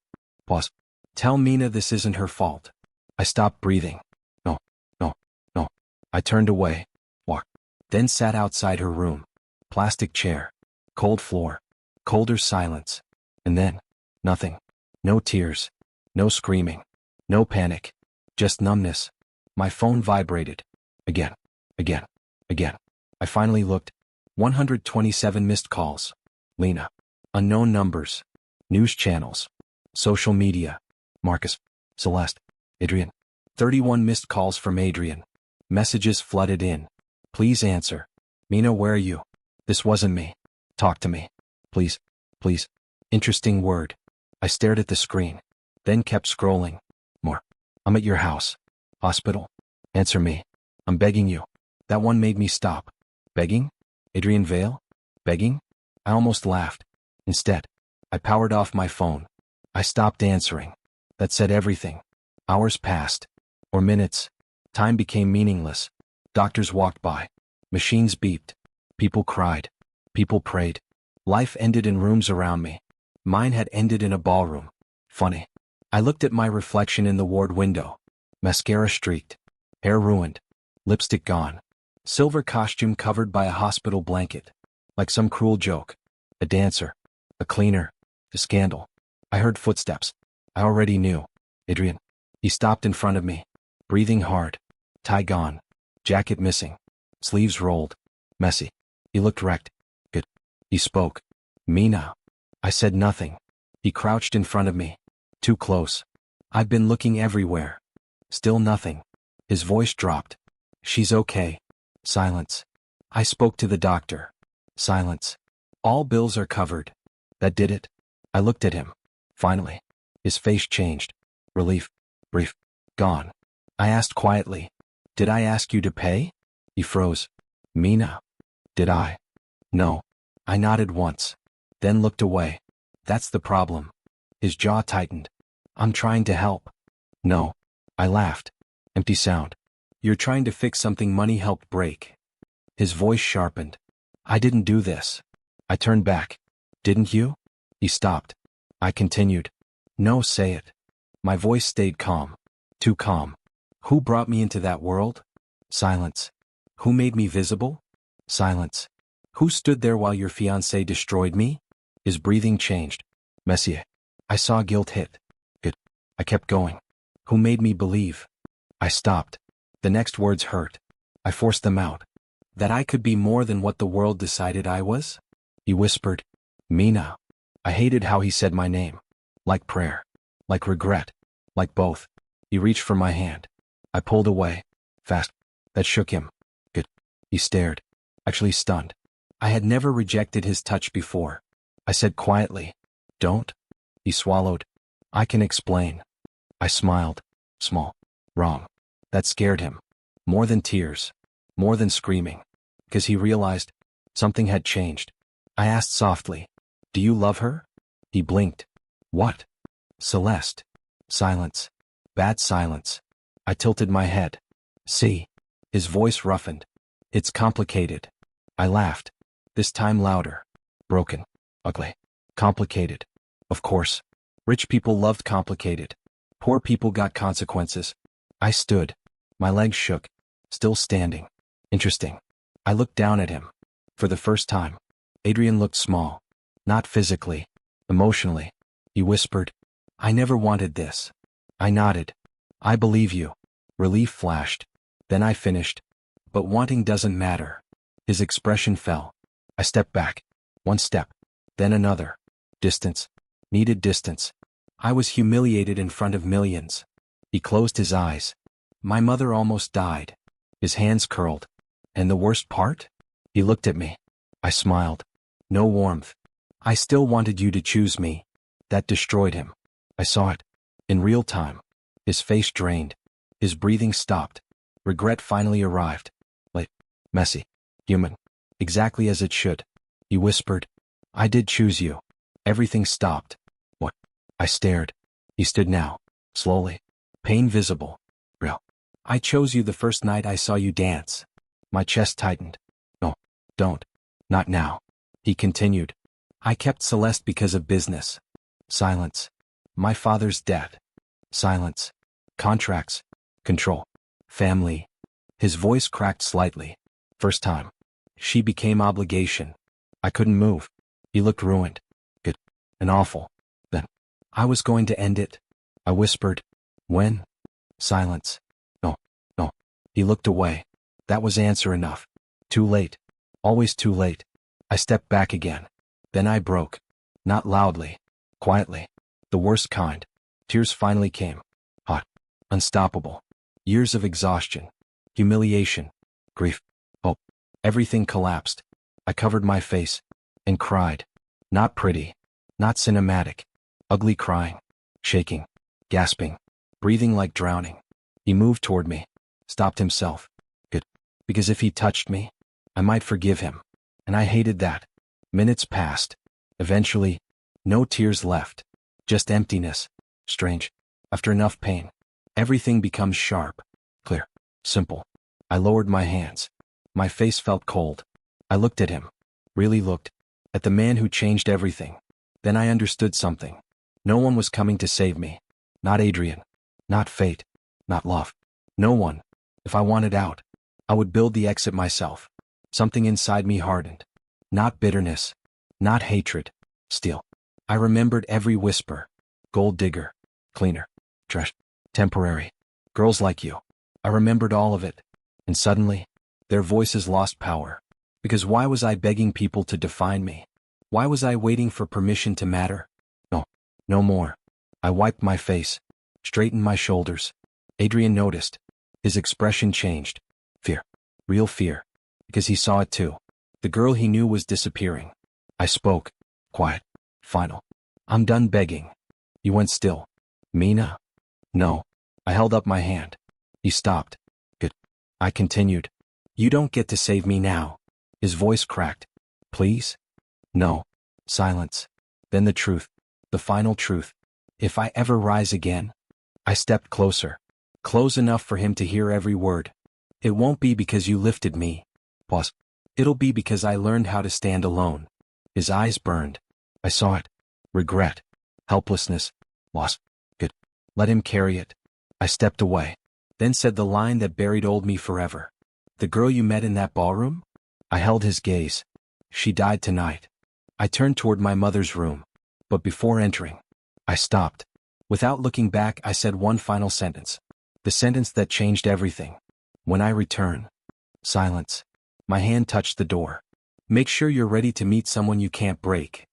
Speaker 1: Pause. Tell Mina this isn't her fault. I stopped breathing. No. No. No. I turned away. Walked. Then sat outside her room. Plastic chair. Cold floor. Colder silence. And then. Nothing. No tears. No screaming. No panic. Just numbness. My phone vibrated. Again. Again. Again. I finally looked. 127 missed calls. Lena. Unknown numbers. News channels. Social media. Marcus. Celeste. Adrian. 31 missed calls from Adrian. Messages flooded in. Please answer. Mina, where are you? This wasn't me. Talk to me. Please. Please. Interesting word. I stared at the screen. Then kept scrolling. More. I'm at your house. Hospital. Answer me. I'm begging you. That one made me stop. Begging? Adrian Vale? Begging? I almost laughed. Instead, I powered off my phone. I stopped answering. That said everything. Hours passed. Or minutes. Time became meaningless. Doctors walked by. Machines beeped. People cried. People prayed. Life ended in rooms around me. Mine had ended in a ballroom. Funny. I looked at my reflection in the ward window. Mascara streaked. Hair ruined. Lipstick gone. Silver costume covered by a hospital blanket. Like some cruel joke. A dancer. A cleaner. A scandal. I heard footsteps. I already knew. Adrian. He stopped in front of me. Breathing hard. Tie gone. Jacket missing. Sleeves rolled. Messy. He looked wrecked. Good. He spoke. Mina. I said nothing. He crouched in front of me. Too close. I've been looking everywhere. Still nothing. His voice dropped. She's okay. Silence. I spoke to the doctor. Silence. All bills are covered. That did it. I looked at him. Finally. His face changed. Relief. Brief. Gone. I asked quietly. Did I ask you to pay? He froze. Mina. Did I? No. I nodded once. Then looked away. That's the problem. His jaw tightened. I'm trying to help. No. I laughed. Empty sound. You're trying to fix something money helped break. His voice sharpened. I didn't do this. I turned back. Didn't you? He stopped. I continued. No, say it. My voice stayed calm. Too calm. Who brought me into that world? Silence. Who made me visible? Silence. Who stood there while your fiancé destroyed me? His breathing changed. Messier. I saw guilt hit. Good. I kept going. Who made me believe? I stopped. The next words hurt. I forced them out. That I could be more than what the world decided I was? He whispered. Mina. I hated how he said my name. Like prayer. Like regret. Like both. He reached for my hand. I pulled away. Fast. That shook him. Good. He stared. Actually stunned. I had never rejected his touch before. I said quietly. Don't. He swallowed. I can explain. I smiled. Small. Wrong. That scared him. More than tears. More than screaming. Because he realized something had changed. I asked softly. Do you love her? He blinked. What? Celeste. Silence. Bad silence. I tilted my head. See. His voice roughened. It's complicated. I laughed. This time louder. Broken. Ugly. Complicated. Of course. Rich people loved complicated. Poor people got consequences. I stood. My legs shook. Still standing. Interesting. I looked down at him. For the first time. Adrian looked small. Not physically. Emotionally. He whispered, I never wanted this. I nodded. I believe you. Relief flashed. Then I finished. But wanting doesn't matter. His expression fell. I stepped back. One step. Then another. Distance. Needed distance. I was humiliated in front of millions. He closed his eyes. My mother almost died. His hands curled. And the worst part? He looked at me. I smiled. No warmth. I still wanted you to choose me. That destroyed him. I saw it. In real time. His face drained. His breathing stopped. Regret finally arrived. Late. Messy. Human. Exactly as it should. He whispered, I did choose you. Everything stopped. What? I stared. He stood now. Slowly. Pain visible. Real. I chose you the first night I saw you dance. My chest tightened. No. Don't. Not now. He continued. I kept Celeste because of business. Silence. My father's death. Silence. Contracts. Control. Family. His voice cracked slightly. First time. She became obligation. I couldn't move. He looked ruined. Good. And awful. Then. I was going to end it. I whispered. When? Silence. No. No. He looked away. That was answer enough. Too late. Always too late. I stepped back again. Then I broke. Not loudly. Quietly. The worst kind. Tears finally came. Hot. Unstoppable. Years of exhaustion. Humiliation. Grief. Hope. Everything collapsed. I covered my face. And cried. Not pretty. Not cinematic. Ugly crying. Shaking. Gasping. Breathing like drowning. He moved toward me. Stopped himself. Good. Because if he touched me, I might forgive him. And I hated that. Minutes passed. Eventually, no tears left. Just emptiness. Strange. After enough pain, everything becomes sharp. Clear. Simple. I lowered my hands. My face felt cold. I looked at him. Really looked. At the man who changed everything. Then I understood something. No one was coming to save me. Not Adrian. Not fate. Not love. No one. If I wanted out, I would build the exit myself. Something inside me hardened. Not bitterness. Not hatred. Still. I remembered every whisper. Gold digger. Cleaner. Trash. Temporary. Girls like you. I remembered all of it. And suddenly, their voices lost power. Because why was I begging people to define me? Why was I waiting for permission to matter? No. No more. I wiped my face. Straightened my shoulders. Adrian noticed. His expression changed. Fear. Real fear. Because he saw it too. The girl he knew was disappearing. I spoke. Quiet. Final. I'm done begging. He went still. Mina? No. I held up my hand. He stopped. Good. I continued. You don't get to save me now. His voice cracked. Please? No. Silence. Then the truth. The final truth. If I ever rise again. I stepped closer. Close enough for him to hear every word. It won't be because you lifted me. Pause. It'll be because I learned how to stand alone. His eyes burned. I saw it. Regret. Helplessness. Loss. Good. Let him carry it. I stepped away. Then said the line that buried old me forever. The girl you met in that ballroom? I held his gaze. She died tonight. I turned toward my mother's room. But before entering, I stopped. Without looking back, I said one final sentence. The sentence that changed everything. When I return. Silence. My hand touched the door. Make sure you're ready to meet someone you can't break.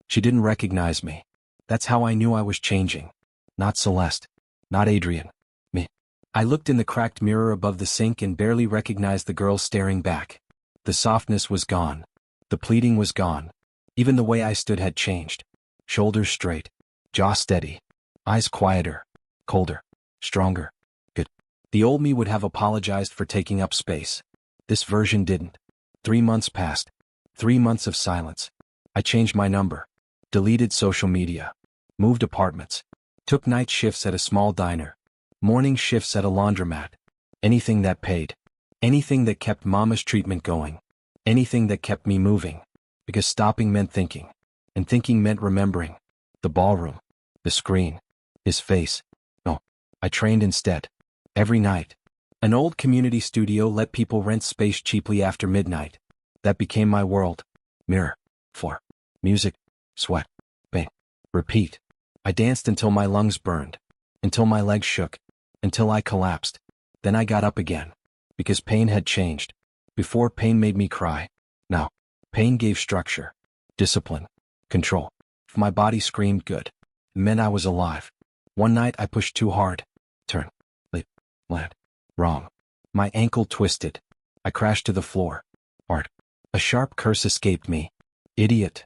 Speaker 1: She didn't recognize me. That's how I knew I was changing. Not Celeste. Not Adrian. Me. I looked in the cracked mirror above the sink and barely recognized the girl staring back. The softness was gone. The pleading was gone. Even the way I stood had changed. Shoulders straight. Jaw steady. Eyes quieter. Colder. Stronger. Good. The old me would have apologized for taking up space. This version didn't. 3 months passed. 3 months of silence. I changed my number. Deleted social media. Moved apartments. Took night shifts at a small diner. Morning shifts at a laundromat. Anything that paid. Anything that kept mama's treatment going. Anything that kept me moving. Because stopping meant thinking. And thinking meant remembering. The ballroom. The screen. His face. No. I trained instead. Every night. An old community studio let people rent space cheaply after midnight. That became my world. Mirror. Floor. Music. Sweat. Pain. Repeat. I danced until my lungs burned. Until my legs shook. Until I collapsed. Then I got up again. Because pain had changed. Before, pain made me cry. Now, pain gave structure. Discipline. Control. If my body screamed good, it meant I was alive. One night I pushed too hard. Turn. Leap. Land. Wrong. My ankle twisted. I crashed to the floor. Art. A sharp curse escaped me. Idiot.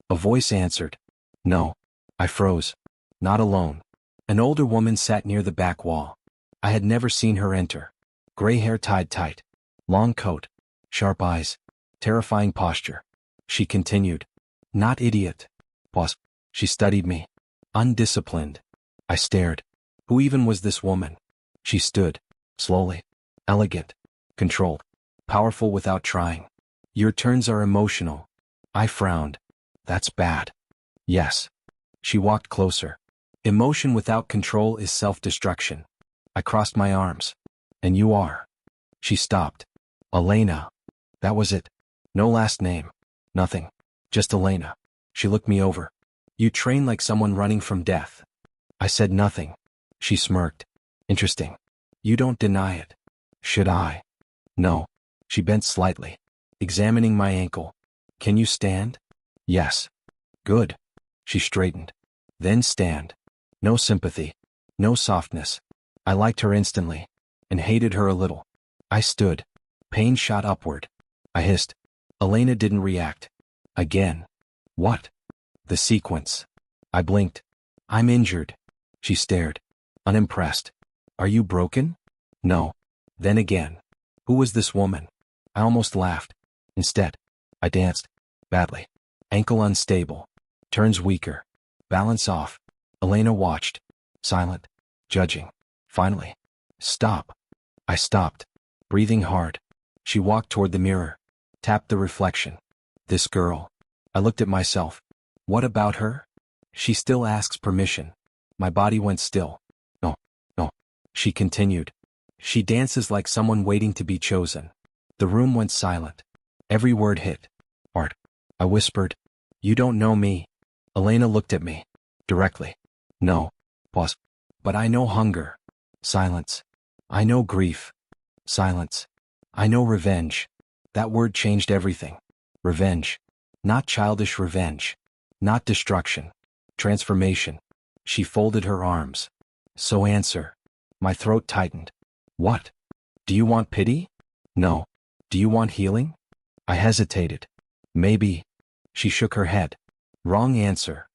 Speaker 1: A voice answered. No. I froze. Not alone. An older woman sat near the back wall. I had never seen her enter. Gray hair tied tight. Long coat. Sharp eyes. Terrifying posture. She continued. Not idiot. Pause. She studied me. Undisciplined. I stared. Who even was this woman? She stood. Slowly. Elegant. Controlled. Powerful without trying. Your turns are emotional. I frowned. That's bad. Yes. She walked closer. Emotion without control is self-destruction. I crossed my arms. And you are. She stopped. Elena. That was it. No last name. Nothing. Just Elena. She looked me over. You train like someone running from death. I said nothing. She smirked. Interesting. You don't deny it. Should I? No. She bent slightly, examining my ankle. Can you stand? Yes. Good. She straightened. Then stand. No sympathy. No softness. I liked her instantly, and hated her a little. I stood. Pain shot upward. I hissed. Elena didn't react. Again. What? The sequence. I blinked. I'm injured. She stared. Unimpressed. Are you broken? No. Then again. Who was this woman? I almost laughed. Instead, I danced. Badly. Ankle unstable. Turns weaker. Balance off. Elena watched. Silent. Judging. Finally. Stop. I stopped. Breathing hard. She walked toward the mirror. Tapped the reflection. This girl. I looked at myself. What about her? She still asks permission. My body went still. No. No. She continued. She dances like someone waiting to be chosen. The room went silent. Every word hit. Art. I whispered. You don't know me. Elena looked at me. Directly. No. Pause. But I know hunger. Silence. I know grief. Silence. I know revenge. That word changed everything. Revenge. Not childish revenge. Not destruction. Transformation. She folded her arms. So answer. My throat tightened. What? Do you want pity? No. Do you want healing? I hesitated. Maybe. She shook her head. Wrong answer.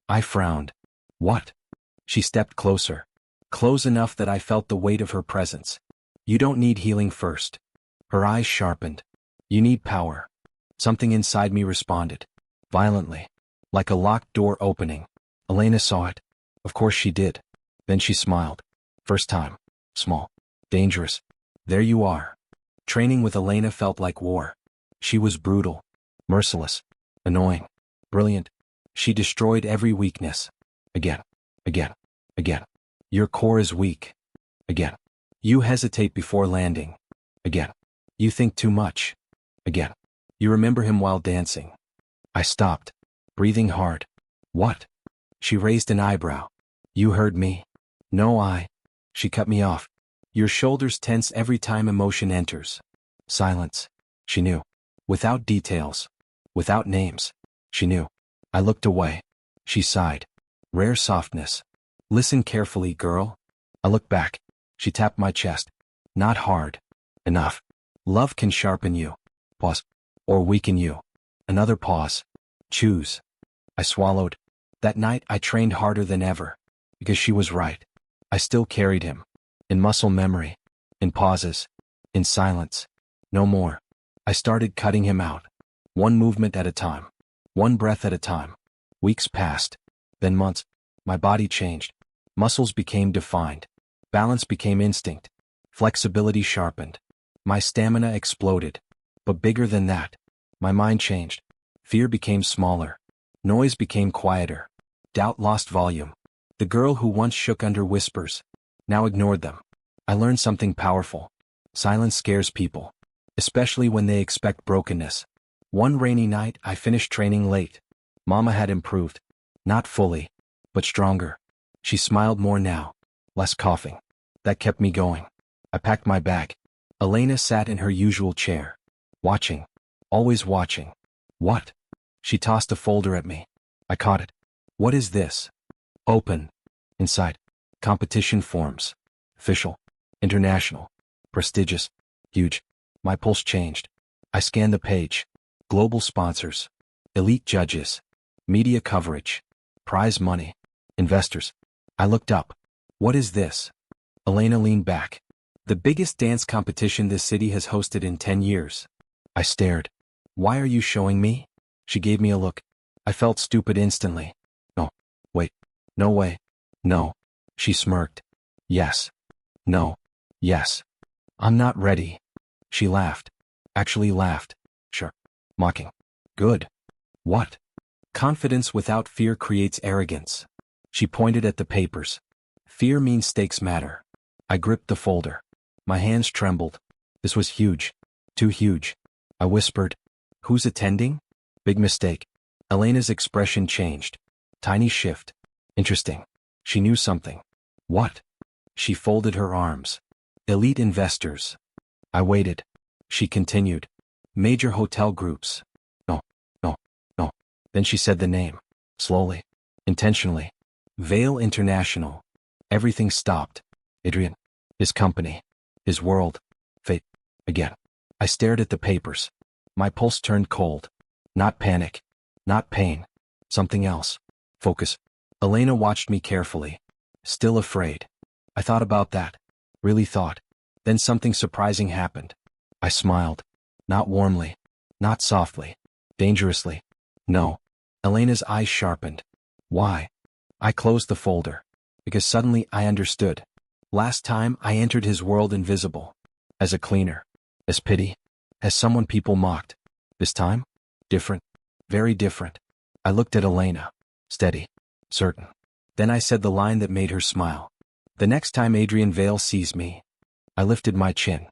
Speaker 1: I frowned. What? She stepped closer. Close enough that I felt the weight of her presence. You don't need healing first. Her eyes sharpened. You need power. Something inside me responded. Violently. Like a locked door opening. Elena saw it. Of course she did. Then she smiled. First time. Small. Dangerous. There you are. Training with Elena felt like war. She was brutal. Merciless. Annoying. Brilliant. She destroyed every weakness. Again. Again. Again. Your core is weak. Again. You hesitate before landing. Again. You think too much. Again. You remember him while dancing. I stopped. Breathing hard. What? She raised an eyebrow. You heard me. No, She cut me off. Your shoulders tense every time emotion enters. Silence. She knew. Without details. Without names. She knew. I looked away. She sighed. Rare softness. Listen carefully, girl. I looked back. She tapped my chest. Not hard. Enough. Love can sharpen you. Pause. Or weaken you. Another pause. Choose. I swallowed. That night I trained harder than ever. Because she was right. I still carried him. In muscle memory. In pauses. In silence. No more. I started cutting him out. One movement at a time. One breath at a time. Weeks passed. Then months. My body changed. Muscles became defined. Balance became instinct. Flexibility sharpened. My stamina exploded. But bigger than that, my mind changed. Fear became smaller. Noise became quieter. Doubt lost volume. The girl who once shook under whispers now ignored them. I learned something powerful. Silence scares people, especially when they expect brokenness. One rainy night, I finished training late. Mama had improved. Not fully, but stronger. She smiled more now. Less coughing. That kept me going. I packed my bag. Elena sat in her usual chair. Watching. Always watching. What? She tossed a folder at me. I caught it. What is this? Open. Inside. Competition forms. Official. International. Prestigious. Huge. My pulse changed. I scanned the page. Global sponsors. Elite judges. Media coverage. Prize money. Investors. I looked up. What is this? Elena leaned back. The biggest dance competition this city has hosted in 10 years. I stared. Why are you showing me? She gave me a look. I felt stupid instantly. No. Wait. No way. No. She smirked. Yes. No. Yes. I'm not ready. She laughed. Actually laughed. Sure. Mocking. Good. What? Confidence without fear creates arrogance. She pointed at the papers. Fear means stakes matter. I gripped the folder. My hands trembled. This was huge. Too huge. I whispered. Who's attending? Big mistake. Elena's expression changed. Tiny shift. Interesting. She knew something. What? She folded her arms. Elite investors. I waited. She continued. Major hotel groups. No, no, no. Then she said the name. Slowly. Intentionally. Vale International. Everything stopped. Adrian. His company. His world. Fate. Again. I stared at the papers. My pulse turned cold. Not panic. Not pain. Something else. Focus. Elena watched me carefully. Still afraid. I thought about that. Really thought. Then something surprising happened. I smiled. Not warmly. Not softly. Dangerously. No. Elena's eyes sharpened. Why? I closed the folder. Because suddenly I understood. Last time I entered his world invisible. As a cleaner. As pity. As someone people mocked. This time? Different. Very different. I looked at Elena. Steady. Certain. Then I said the line that made her smile. The next time Adrian Vale sees me. I lifted my chin.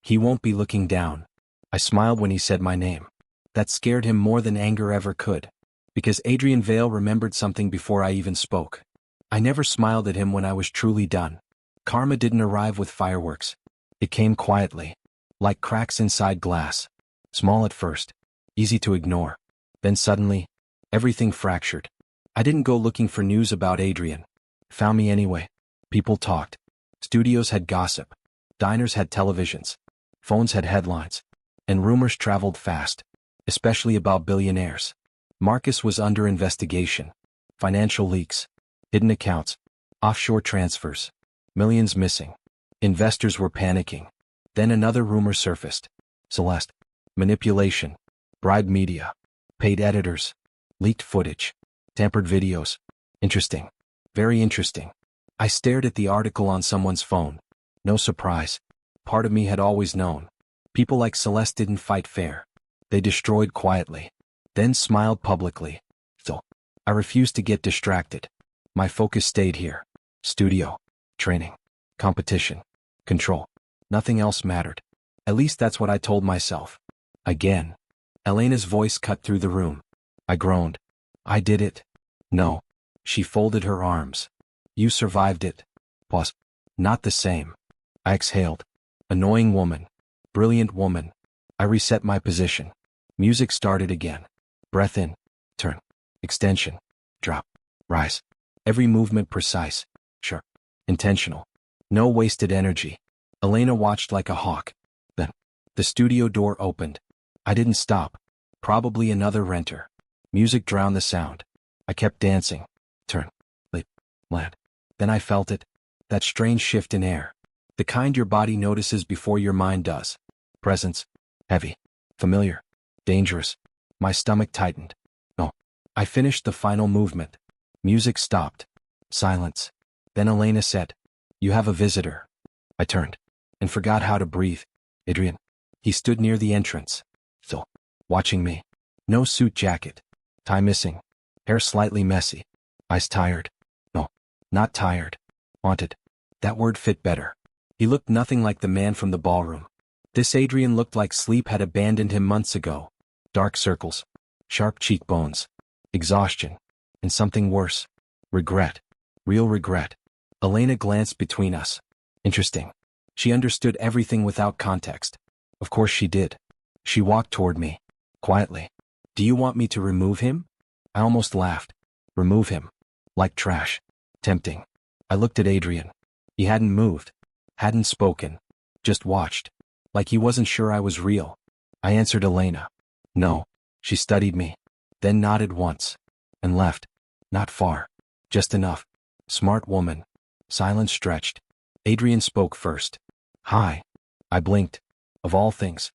Speaker 1: He won't be looking down. I smiled when he said my name. That scared him more than anger ever could. Because Adrian Vale remembered something before I even spoke. I never smiled at him when I was truly done. Karma didn't arrive with fireworks. It came quietly. Like cracks inside glass. Small at first. Easy to ignore. Then suddenly, everything fractured. I didn't go looking for news about Adrian. Found me anyway. People talked. Studios had gossip. Diners had televisions. Phones had headlines. And rumors traveled fast. Especially about billionaires. Marcus was under investigation. Financial leaks. Hidden accounts. Offshore transfers. Millions missing. Investors were panicking. Then another rumor surfaced. Celeste. Manipulation. Bribe media. Paid editors. Leaked footage. Tampered videos. Interesting. Very interesting. I stared at the article on someone's phone. No surprise. Part of me had always known. People like Celeste didn't fight fair. They destroyed quietly. Then smiled publicly. So, I refused to get distracted. My focus stayed here. Studio. Training. Competition. Control. Nothing else mattered. At least that's what I told myself. Again. Elena's voice cut through the room. I groaned. I did it. No. She folded her arms. You survived it. Pause. Not the same. I exhaled. Annoying woman. Brilliant woman. I reset my position. Music started again. Breath in. Turn. Extension. Drop. Rise. Every movement precise. Sure. Intentional. No wasted energy. Elena watched like a hawk. Then, the studio door opened. I didn't stop. Probably another renter. Music drowned the sound. I kept dancing. Turn. Leap. Land. Then I felt it. That strange shift in air. The kind your body notices before your mind does. Presence. Heavy. Familiar. Dangerous. My stomach tightened. No. I finished the final movement. Music stopped. Silence. Then Elena said, "You have a visitor." I turned and forgot how to breathe. Adrian. He stood near the entrance, still watching me. No suit jacket. Tie missing. Hair slightly messy. Eyes tired. No, not tired. Haunted. That word fit better. He looked nothing like the man from the ballroom. This Adrian looked like sleep had abandoned him months ago. Dark circles. Sharp cheekbones. Exhaustion. And something worse. Regret. Real regret. Elena glanced between us. Interesting. She understood everything without context. Of course she did. She walked toward me. Quietly. "Do you want me to remove him?" I almost laughed. Remove him. Like trash. Tempting. I looked at Adrian. He hadn't moved. Hadn't spoken. Just watched. Like he wasn't sure I was real. I answered Elena. "No." She studied me. Then nodded once. And left. Not far. Just enough. Smart woman. Silence stretched. Adrian spoke first. "Hi." I blinked. Of all things.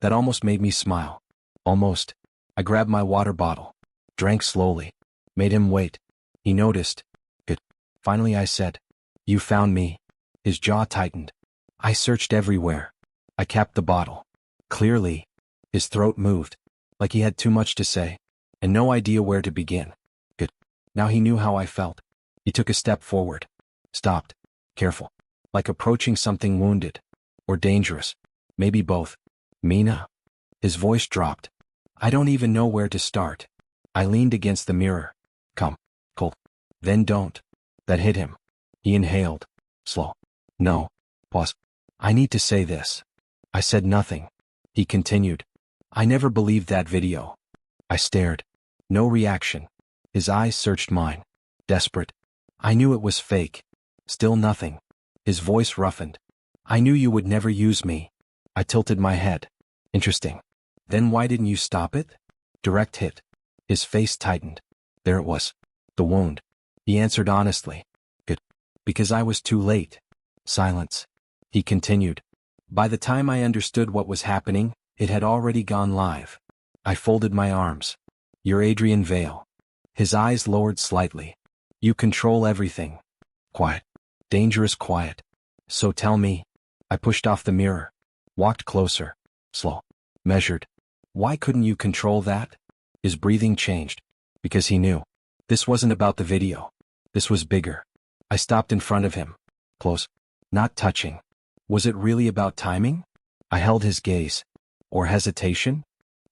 Speaker 1: That almost made me smile. Almost. I grabbed my water bottle. Drank slowly. Made him wait. He noticed. Good. Finally I said, "You found me." His jaw tightened. I searched everywhere. I capped the bottle. Clearly. His throat moved. Like he had too much to say. And no idea where to begin. Good. Now he knew how I felt. He took a step forward. Stopped. Careful. Like approaching something wounded. Or dangerous. Maybe both. "Mina?" His voice dropped. I don't even know where to start. I leaned against the mirror. "Come. Cold." "Then don't." That hit him. He inhaled. Slow. "No." Pause. "I need to say this." I said nothing. He continued. "I never believed that video." I stared. No reaction. His eyes searched mine. Desperate. I knew it was fake. Still nothing. His voice roughened. "I knew you would never use me." I tilted my head. "Interesting. Then why didn't you stop it?" Direct hit. His face tightened. There it was. The wound. He answered honestly. "Good. Because I was too late." Silence. He continued. "By the time I understood what was happening, it had already gone live." I folded my arms. "You're Adrian Vale." His eyes lowered slightly. "You control everything." Quiet. Dangerous quiet. "So tell me." I pushed off the mirror. Walked closer. Slow. Measured. "Why couldn't you control that?" His breathing changed. Because he knew. This wasn't about the video. This was bigger. I stopped in front of him. Close. Not touching. Was it really about timing? I held his gaze. Or hesitation?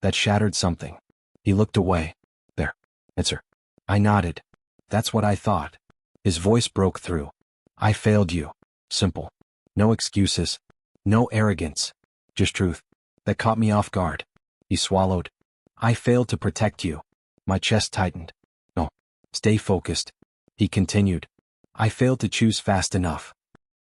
Speaker 1: That shattered something. He looked away. "There. Answer." I nodded. "That's what I thought." His voice broke through. "I failed you." Simple. No excuses. No arrogance. Just truth. That caught me off guard. He swallowed. "I failed to protect you." My chest tightened. "No. Stay focused." He continued. "I failed to choose fast enough."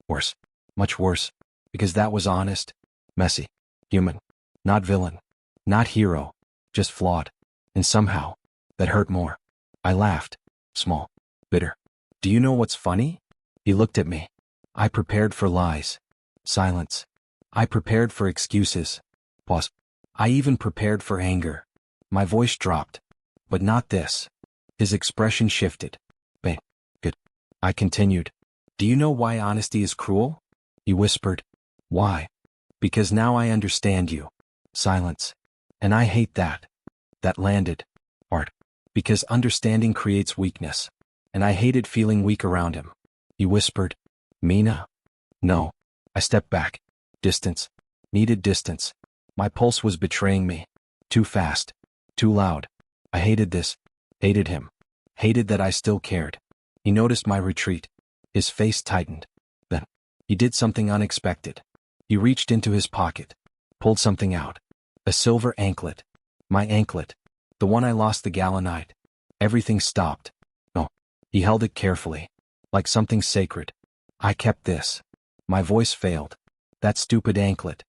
Speaker 1: Worse. Much worse. Because that was honest. Messy. Human. Not villain. Not hero. Just flawed. And somehow, that hurt more. I laughed. Small. Bitter. "Do you know what's funny?" He looked at me. I prepared for lies. Silence. I prepared for excuses. Pause. I even prepared for anger. My voice dropped. But not this. His expression shifted. "Bang. Good." I continued. "Do you know why honesty is cruel?" He whispered. "Why?" "Because now I understand you." Silence. "And I hate that." That landed. Hard. Because understanding creates weakness. And I hated feeling weak around him. He whispered. "Mina?" "No." I stepped back. Distance. Needed distance. My pulse was betraying me. Too fast. Too loud. I hated this. Hated him. Hated that I still cared. He noticed my retreat. His face tightened. Then, he did something unexpected. He reached into his pocket. Pulled something out. A silver anklet. My anklet. The one I lost the gala night. Everything stopped. No. He held it carefully. Like something sacred. I kept this. My voice failed. That stupid anklet.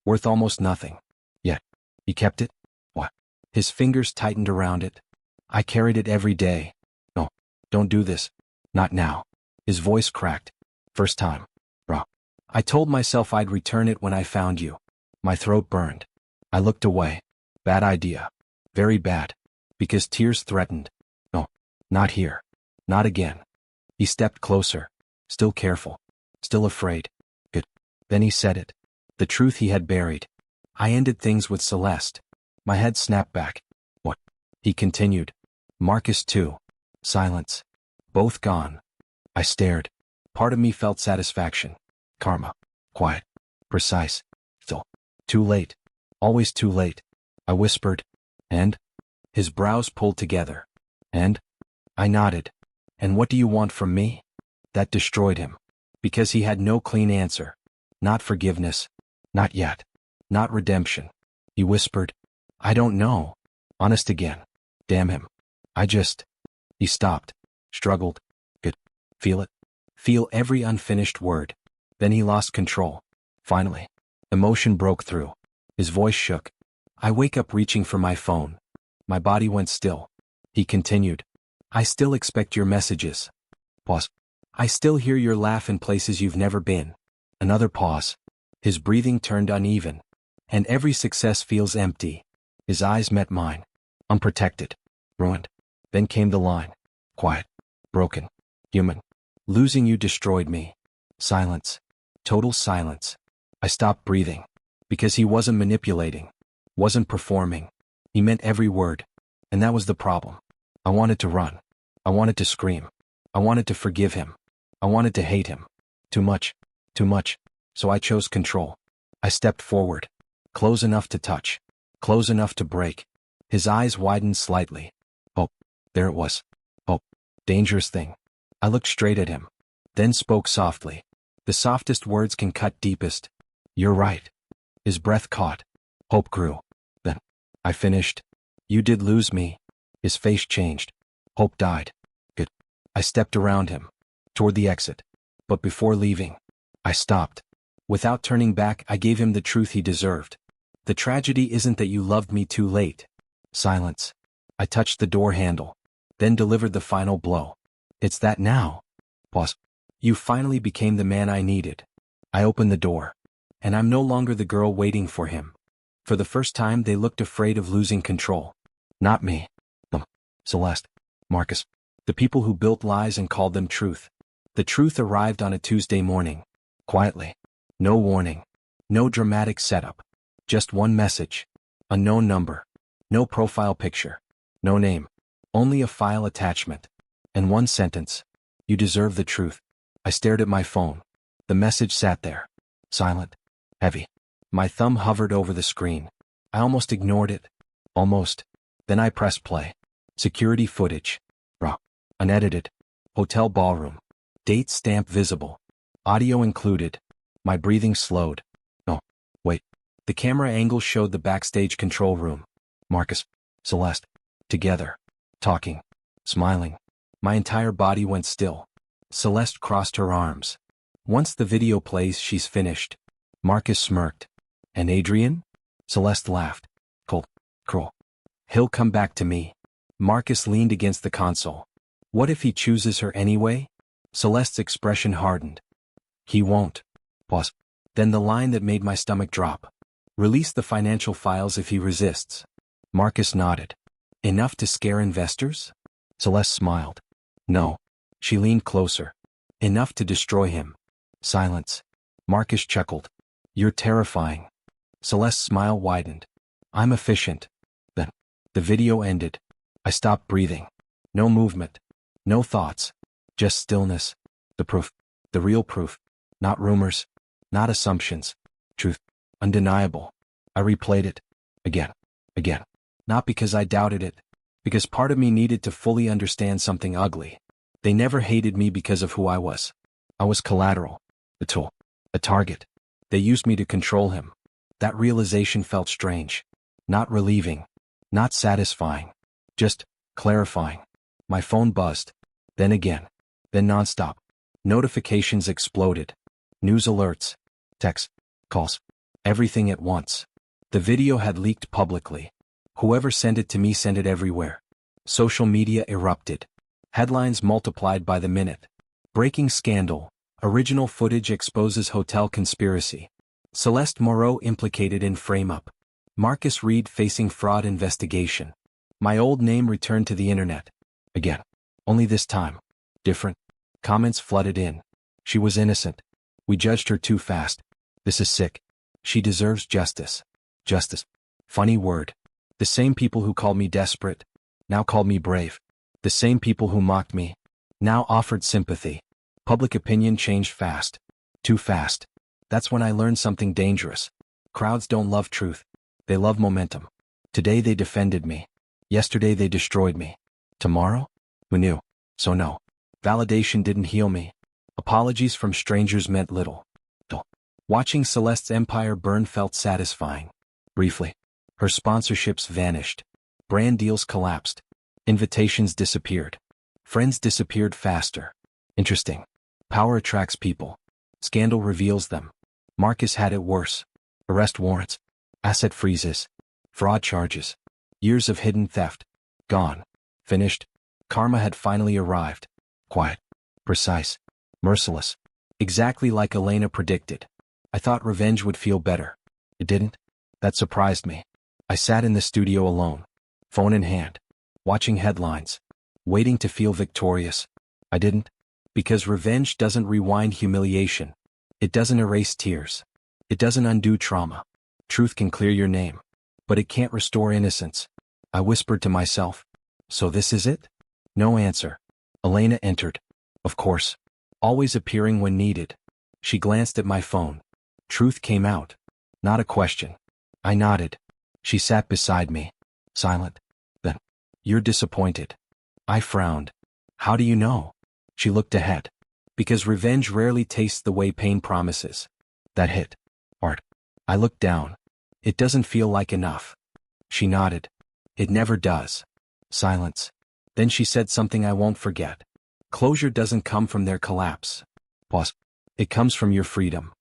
Speaker 1: Worth almost nothing. Yet, he kept it? What? His fingers tightened around it. I carried it every day. No, don't do this. Not now. His voice cracked. First time. Bro. I told myself I'd return it when I found you. My throat burned. I looked away. Bad idea. Very bad. because tears threatened. No, not here. Not again. He stepped closer, still careful, still afraid. Good. Then he said it. The truth he had buried. I ended things with Celeste. My head snapped back. What? He continued. Marcus too. Silence. Both gone. I stared. Part of me felt satisfaction. Karma. Quiet. Precise. Still. Too late. Always too late. I whispered. And? His brows pulled together. And? I nodded. And what do you want from me? That destroyed him. Because he had no clean answer. Not forgiveness. Not yet. Not redemption. He whispered. I don't know. Honest again. Damn him. He stopped. Struggled. Could feel it. Feel every unfinished word. Then he lost control. Finally. Emotion broke through. His voice shook. I wake up reaching for my phone. My body went still. He continued. I still expect your messages. Pause. I still hear your laugh in places you've never been. Another pause. His breathing turned uneven. And every success feels empty. His eyes met mine. Unprotected. Ruined. Then came the line. Quiet. Broken. Human. Losing you destroyed me. Silence. Total silence. I stopped breathing. Because he wasn't manipulating. Wasn't performing. He meant every word. And that was the problem. I wanted to run. I wanted to scream. I wanted to forgive him. I wanted to hate him. Too much. Too much. So I chose control. I stepped forward. Close enough to touch. Close enough to break. His eyes widened slightly. Hope. There it was. Hope. Dangerous thing. I looked straight at him. Then spoke softly. The softest words can cut deepest. You're right. His breath caught. Hope grew. Then. I finished. You did lose me. His face changed. Hope died. Good. I stepped around him. Toward the exit. But before leaving, I stopped. Without turning back, I gave him the truth he deserved. The tragedy isn't that you loved me too late. Silence. I touched the door handle. Then delivered the final blow. It's that now. Pause. You finally became the man I needed. I opened the door. And I'm no longer the girl waiting for him. For the first time, they looked afraid of losing control. Not me. Celeste. Marcus. The people who built lies and called them truth. The truth arrived on a Tuesday morning. Quietly. No warning. No dramatic setup. Just one message. Unknown number. No profile picture. No name. Only a file attachment. And one sentence. You deserve the truth. I stared at my phone. The message sat there. Silent. Heavy. My thumb hovered over the screen. I almost ignored it. Almost. Then I pressed play. Security footage. Raw. Unedited. Hotel ballroom. Date stamp visible. Audio included. My breathing slowed. Oh, wait. The camera angle showed the backstage control room. Marcus. Celeste. Together. Talking. Smiling. My entire body went still. Celeste crossed her arms. Once the video plays, she's finished. Marcus smirked. And Adrian? Celeste laughed. Cold. Cruel. He'll come back to me. Marcus leaned against the console. What if he chooses her anyway? Celeste's expression hardened. He won't. Pause. Then the line that made my stomach drop. Release the financial files if he resists. Marcus nodded. Enough to scare investors? Celeste smiled. No. She leaned closer. Enough to destroy him. Silence. Marcus chuckled. You're terrifying. Celeste's smile widened. I'm efficient. Then. The video ended. I stopped breathing. No movement. No thoughts. Just stillness. The proof. The real proof. Not rumors. Not assumptions. Truth. Undeniable. I replayed it. Again. Again. Not because I doubted it. Because part of me needed to fully understand something ugly. They never hated me because of who I was. I was collateral. A tool. A target. They used me to control him. That realization felt strange. Not relieving. Not satisfying. Just clarifying. My phone buzzed. Then again. Then nonstop. Notifications exploded. News alerts. Texts. Calls. Everything at once. The video had leaked publicly. Whoever sent it to me sent it everywhere. Social media erupted. Headlines multiplied by the minute. Breaking scandal. Original footage exposes hotel conspiracy. Celeste Moreau implicated in frame-up. Marcus Reed facing fraud investigation. My old name returned to the internet. Again. Only this time. Different. Comments flooded in. She was innocent. We judged her too fast. This is sick. She deserves justice. Justice. Funny word. The same people who called me desperate now called me brave. The same people who mocked me now offered sympathy. Public opinion changed fast. Too fast. That's when I learned something dangerous. Crowds don't love truth. They love momentum. Today they defended me. Yesterday they destroyed me. Tomorrow? Who knew? So no. Validation didn't heal me. Apologies from strangers meant little. Watching Celeste's empire burn felt satisfying. Briefly. Her sponsorships vanished. Brand deals collapsed. Invitations disappeared. Friends disappeared faster. Interesting. Power attracts people. Scandal reveals them. Marcus had it worse. Arrest warrants. Asset freezes. Fraud charges. Years of hidden theft. Gone. Finished. Karma had finally arrived. Quiet. Precise. Merciless. Exactly like Elena predicted. I thought revenge would feel better. It didn't. That surprised me. I sat in the studio alone, phone in hand, watching headlines, waiting to feel victorious. I didn't. Because revenge doesn't rewind humiliation. It doesn't erase tears. It doesn't undo trauma. Truth can clear your name, but it can't restore innocence. I whispered to myself. So this is it? No answer. Elena entered. Of course. Always appearing when needed. She glanced at my phone. Truth came out. Not a question. I nodded. She sat beside me. Silent. Then. You're disappointed. I frowned. How do you know? She looked ahead. Because revenge rarely tastes the way pain promises. That hit. Art. I looked down. It doesn't feel like enough. She nodded. It never does. Silence. Then she said something I won't forget. Closure doesn't come from their collapse. Pause. It comes from your freedom.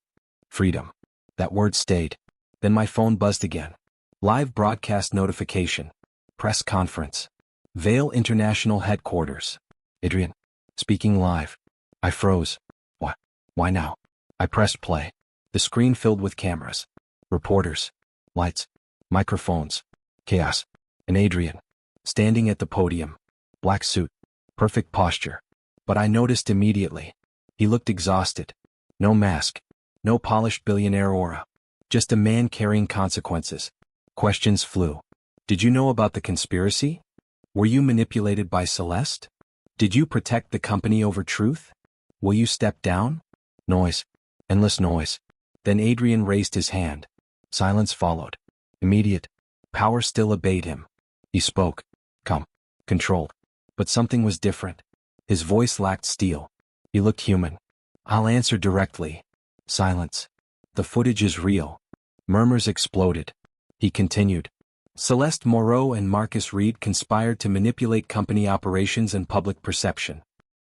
Speaker 1: Freedom. That word stayed. Then my phone buzzed again. Live broadcast notification. Press conference. Vail International Headquarters. Adrian. Speaking live. I froze. What? Why now? I pressed play. The screen filled with cameras. Reporters. Lights. Microphones. Chaos. And Adrian. Standing at the podium. Black suit. Perfect posture. But I noticed immediately. He looked exhausted. No mask. No polished billionaire aura. Just a man carrying consequences. Questions flew. Did you know about the conspiracy? Were you manipulated by Celeste? Did you protect the company over truth? Will you step down? Noise. Endless noise. Then Adrian raised his hand. Silence followed. Immediate. Power still obeyed him. He spoke. Calm. Controlled. But something was different. His voice lacked steel. He looked human. I'll answer directly. Silence. The footage is real. Murmurs exploded. He continued. Celeste Moreau and Marcus Reed conspired to manipulate company operations and public perception.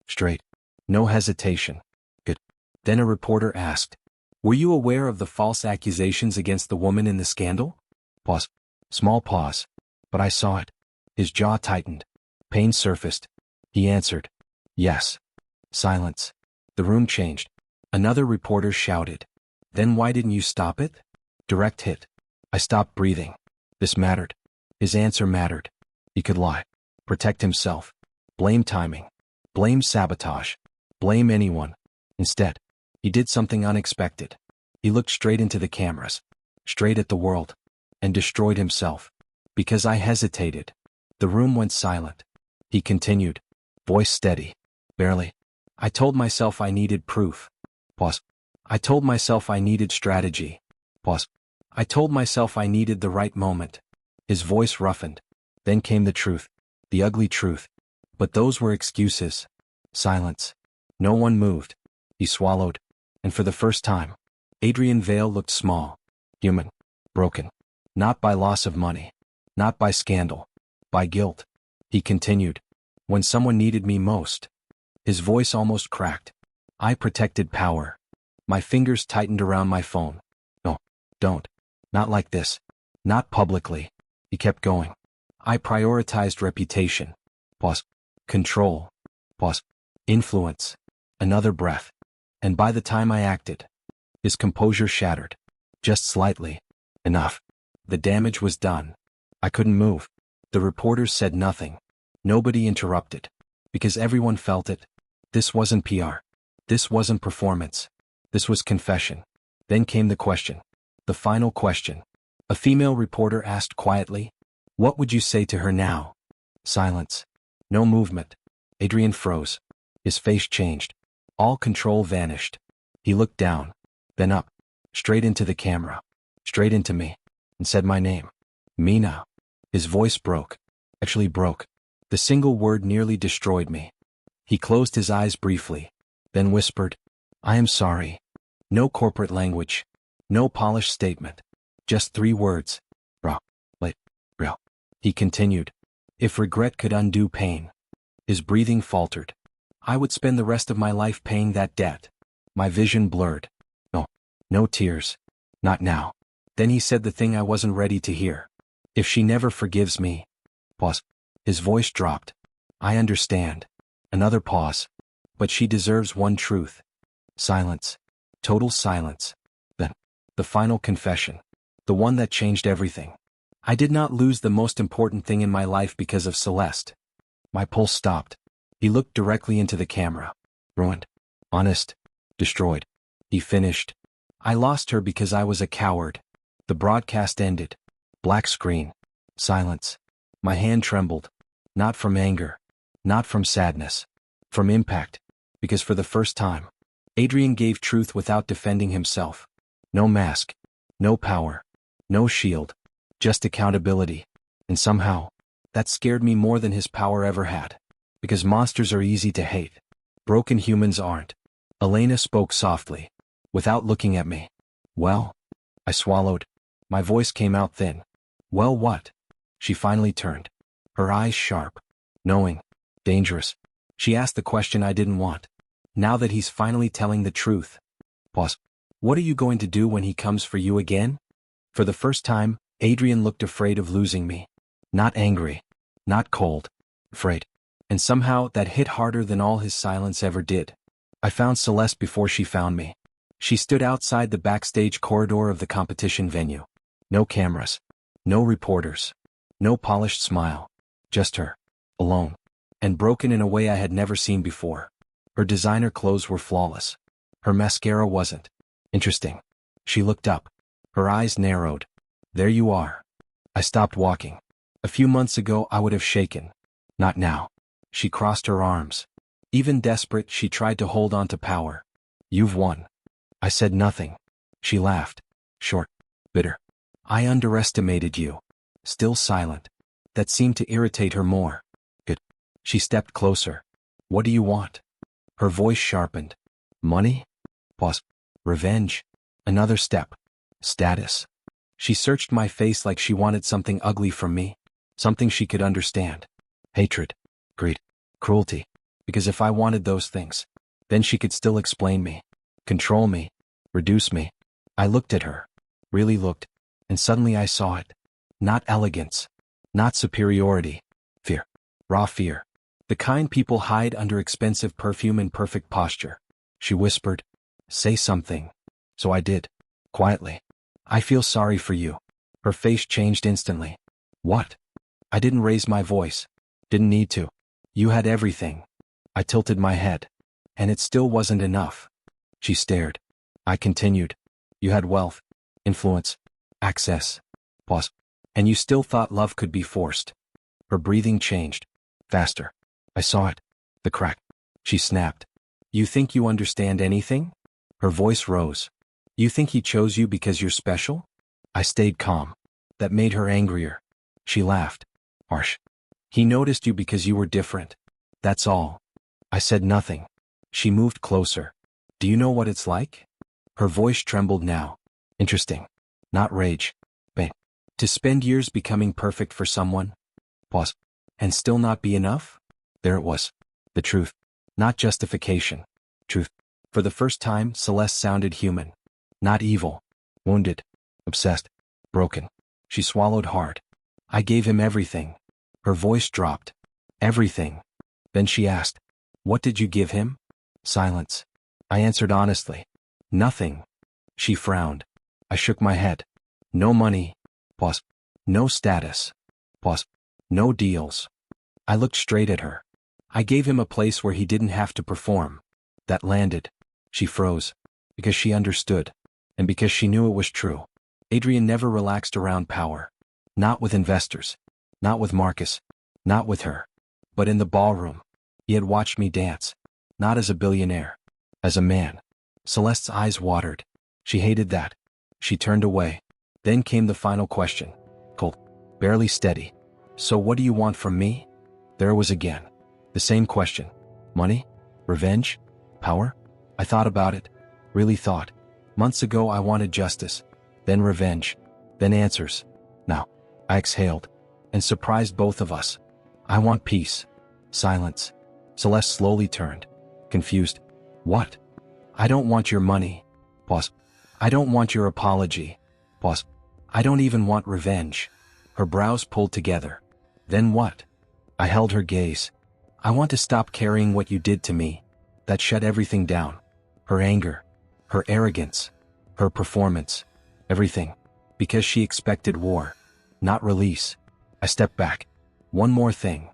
Speaker 1: Straight. No hesitation. Good. Then a reporter asked, were you aware of the false accusations against the woman in the scandal? Pause. Small pause. But I saw it. His jaw tightened. Pain surfaced. He answered. Yes. Silence. The room changed. Another reporter shouted. Then why didn't you stop it? Direct hit. I stopped breathing. This mattered. His answer mattered. He could lie. Protect himself. Blame timing. Blame sabotage. Blame anyone. Instead, he did something unexpected. He looked straight into the cameras. Straight at the world. And destroyed himself. Because I hesitated. The room went silent. He continued. Voice steady. Barely. I told myself I needed proof. Pause. I told myself I needed strategy. Pause. I told myself I needed the right moment. His voice roughened. Then came the truth. The ugly truth. But those were excuses. Silence. No one moved. He swallowed. And for the first time, Adrian Vale looked small. Human. Broken. Not by loss of money. Not by scandal. By guilt. He continued. When someone needed me most. His voice almost cracked. I protected power. My fingers tightened around my phone. No, don't. Not like this. Not publicly. He kept going. I prioritized reputation. Pause. Control. Pause. Influence. Another breath. And by the time I acted, his composure shattered. Just slightly. Enough. The damage was done. I couldn't move. The reporters said nothing. Nobody interrupted. Because everyone felt it. This wasn't PR. This wasn't performance. This was confession. Then came the question. The final question. A female reporter asked quietly, "What would you say to her now?" Silence. No movement. Adrian froze. His face changed. All control vanished. He looked down, then up, straight into the camera, straight into me, and said my name. Mina. His voice broke. Actually broke. The single word nearly destroyed me. He closed his eyes briefly, then whispered, "I am sorry." No corporate language. No polished statement. Just 3 words. Bro. Late. Real. He continued. If regret could undo pain. His breathing faltered. I would spend the rest of my life paying that debt. My vision blurred. No. No tears. Not now. Then he said the thing I wasn't ready to hear. If she never forgives me. Pause. His voice dropped. I understand. Another pause. But she deserves one truth. Silence. Total silence. Then. The final confession. The one that changed everything. I did not lose the most important thing in my life because of Celeste. My pulse stopped. He looked directly into the camera. Ruined. Honest. Destroyed. He finished. I lost her because I was a coward. The broadcast ended. Black screen. Silence. My hand trembled. Not from anger. Not from sadness. From impact. Because for the first time, Adrian gave truth without defending himself. No mask. No power. No shield. Just accountability. And somehow, that scared me more than his power ever had. Because monsters are easy to hate. Broken humans aren't. Elena spoke softly, without looking at me. Well? I swallowed. My voice came out thin. Well, what? She finally turned. Her eyes sharp. Knowing. Dangerous. She asked the question I didn't want. Now that he's finally telling the truth. Pause. What are you going to do when he comes for you again? For the first time, Adrian looked afraid of losing me. Not angry. Not cold. Afraid. And somehow that hit harder than all his silence ever did. I found Celeste before she found me. She stood outside the backstage corridor of the competition venue. No cameras. No reporters. No polished smile. Just her. Alone. And broken in a way I had never seen before. Her designer clothes were flawless. Her mascara wasn't. Interesting. She looked up. Her eyes narrowed. There you are. I stopped walking. A few months ago I would have shaken. Not now. She crossed her arms. Even desperate, she tried to hold on to power. You've won. I said nothing. She laughed. Short. Bitter. I underestimated you. Still silent. That seemed to irritate her more. Good. She stepped closer. What do you want? Her voice sharpened. Money? Pause. Revenge. Another step. Status. She searched my face like she wanted something ugly from me. Something she could understand. Hatred. Greed. Cruelty. Because if I wanted those things, then she could still explain me. Control me. Reduce me. I looked at her. Really looked. And suddenly I saw it. Not elegance. Not superiority. Fear. Raw fear. The kind people hide under expensive perfume and perfect posture. She whispered, "Say something." So I did. Quietly. I feel sorry for you. Her face changed instantly. What? I didn't raise my voice. Didn't need to. You had everything. I tilted my head. And it still wasn't enough. She stared. I continued. You had wealth, influence, access. Pause. And you still thought love could be forced. Her breathing changed. Faster. I saw it. The crack. She snapped. You think you understand anything? Her voice rose. You think he chose you because you're special? I stayed calm. That made her angrier. She laughed. Harsh. He noticed you because you were different. That's all. I said nothing. She moved closer. Do you know what it's like? Her voice trembled now. Interesting. Not rage. Pain. To spend years becoming perfect for someone. Pause. And still not be enough? There it was. The truth. Not justification. Truth. For the first time, Celeste sounded human. Not evil. Wounded. Obsessed. Broken. She swallowed hard. I gave him everything. Her voice dropped. Everything. Then she asked, what did you give him? Silence. I answered honestly. Nothing. She frowned. I shook my head. No money. Pause. No status. Pause. No deals. I looked straight at her. I gave him a place where he didn't have to perform. That landed. She froze. Because she understood. And because she knew it was true. Adrian never relaxed around power. Not with investors. Not with Marcus. Not with her. But in the ballroom. He had watched me dance. Not as a billionaire. As a man. Celeste's eyes watered. She hated that. She turned away. Then came the final question. Cold. Barely steady. So what do you want from me? There was again. The same question. Money? Revenge? Power? I thought about it. Really thought. Months ago I wanted justice. Then revenge. Then answers. Now. I exhaled. And surprised both of us. I want peace. Silence. Celeste slowly turned. Confused. What? I don't want your money. Pause. I don't want your apology. Pause. I don't even want revenge. Her brows pulled together. Then what? I held her gaze. I want to stop carrying what you did to me. That shut everything down. Her anger. Her arrogance. Her performance. Everything. Because she expected war. Not release. I stepped back. One more thing.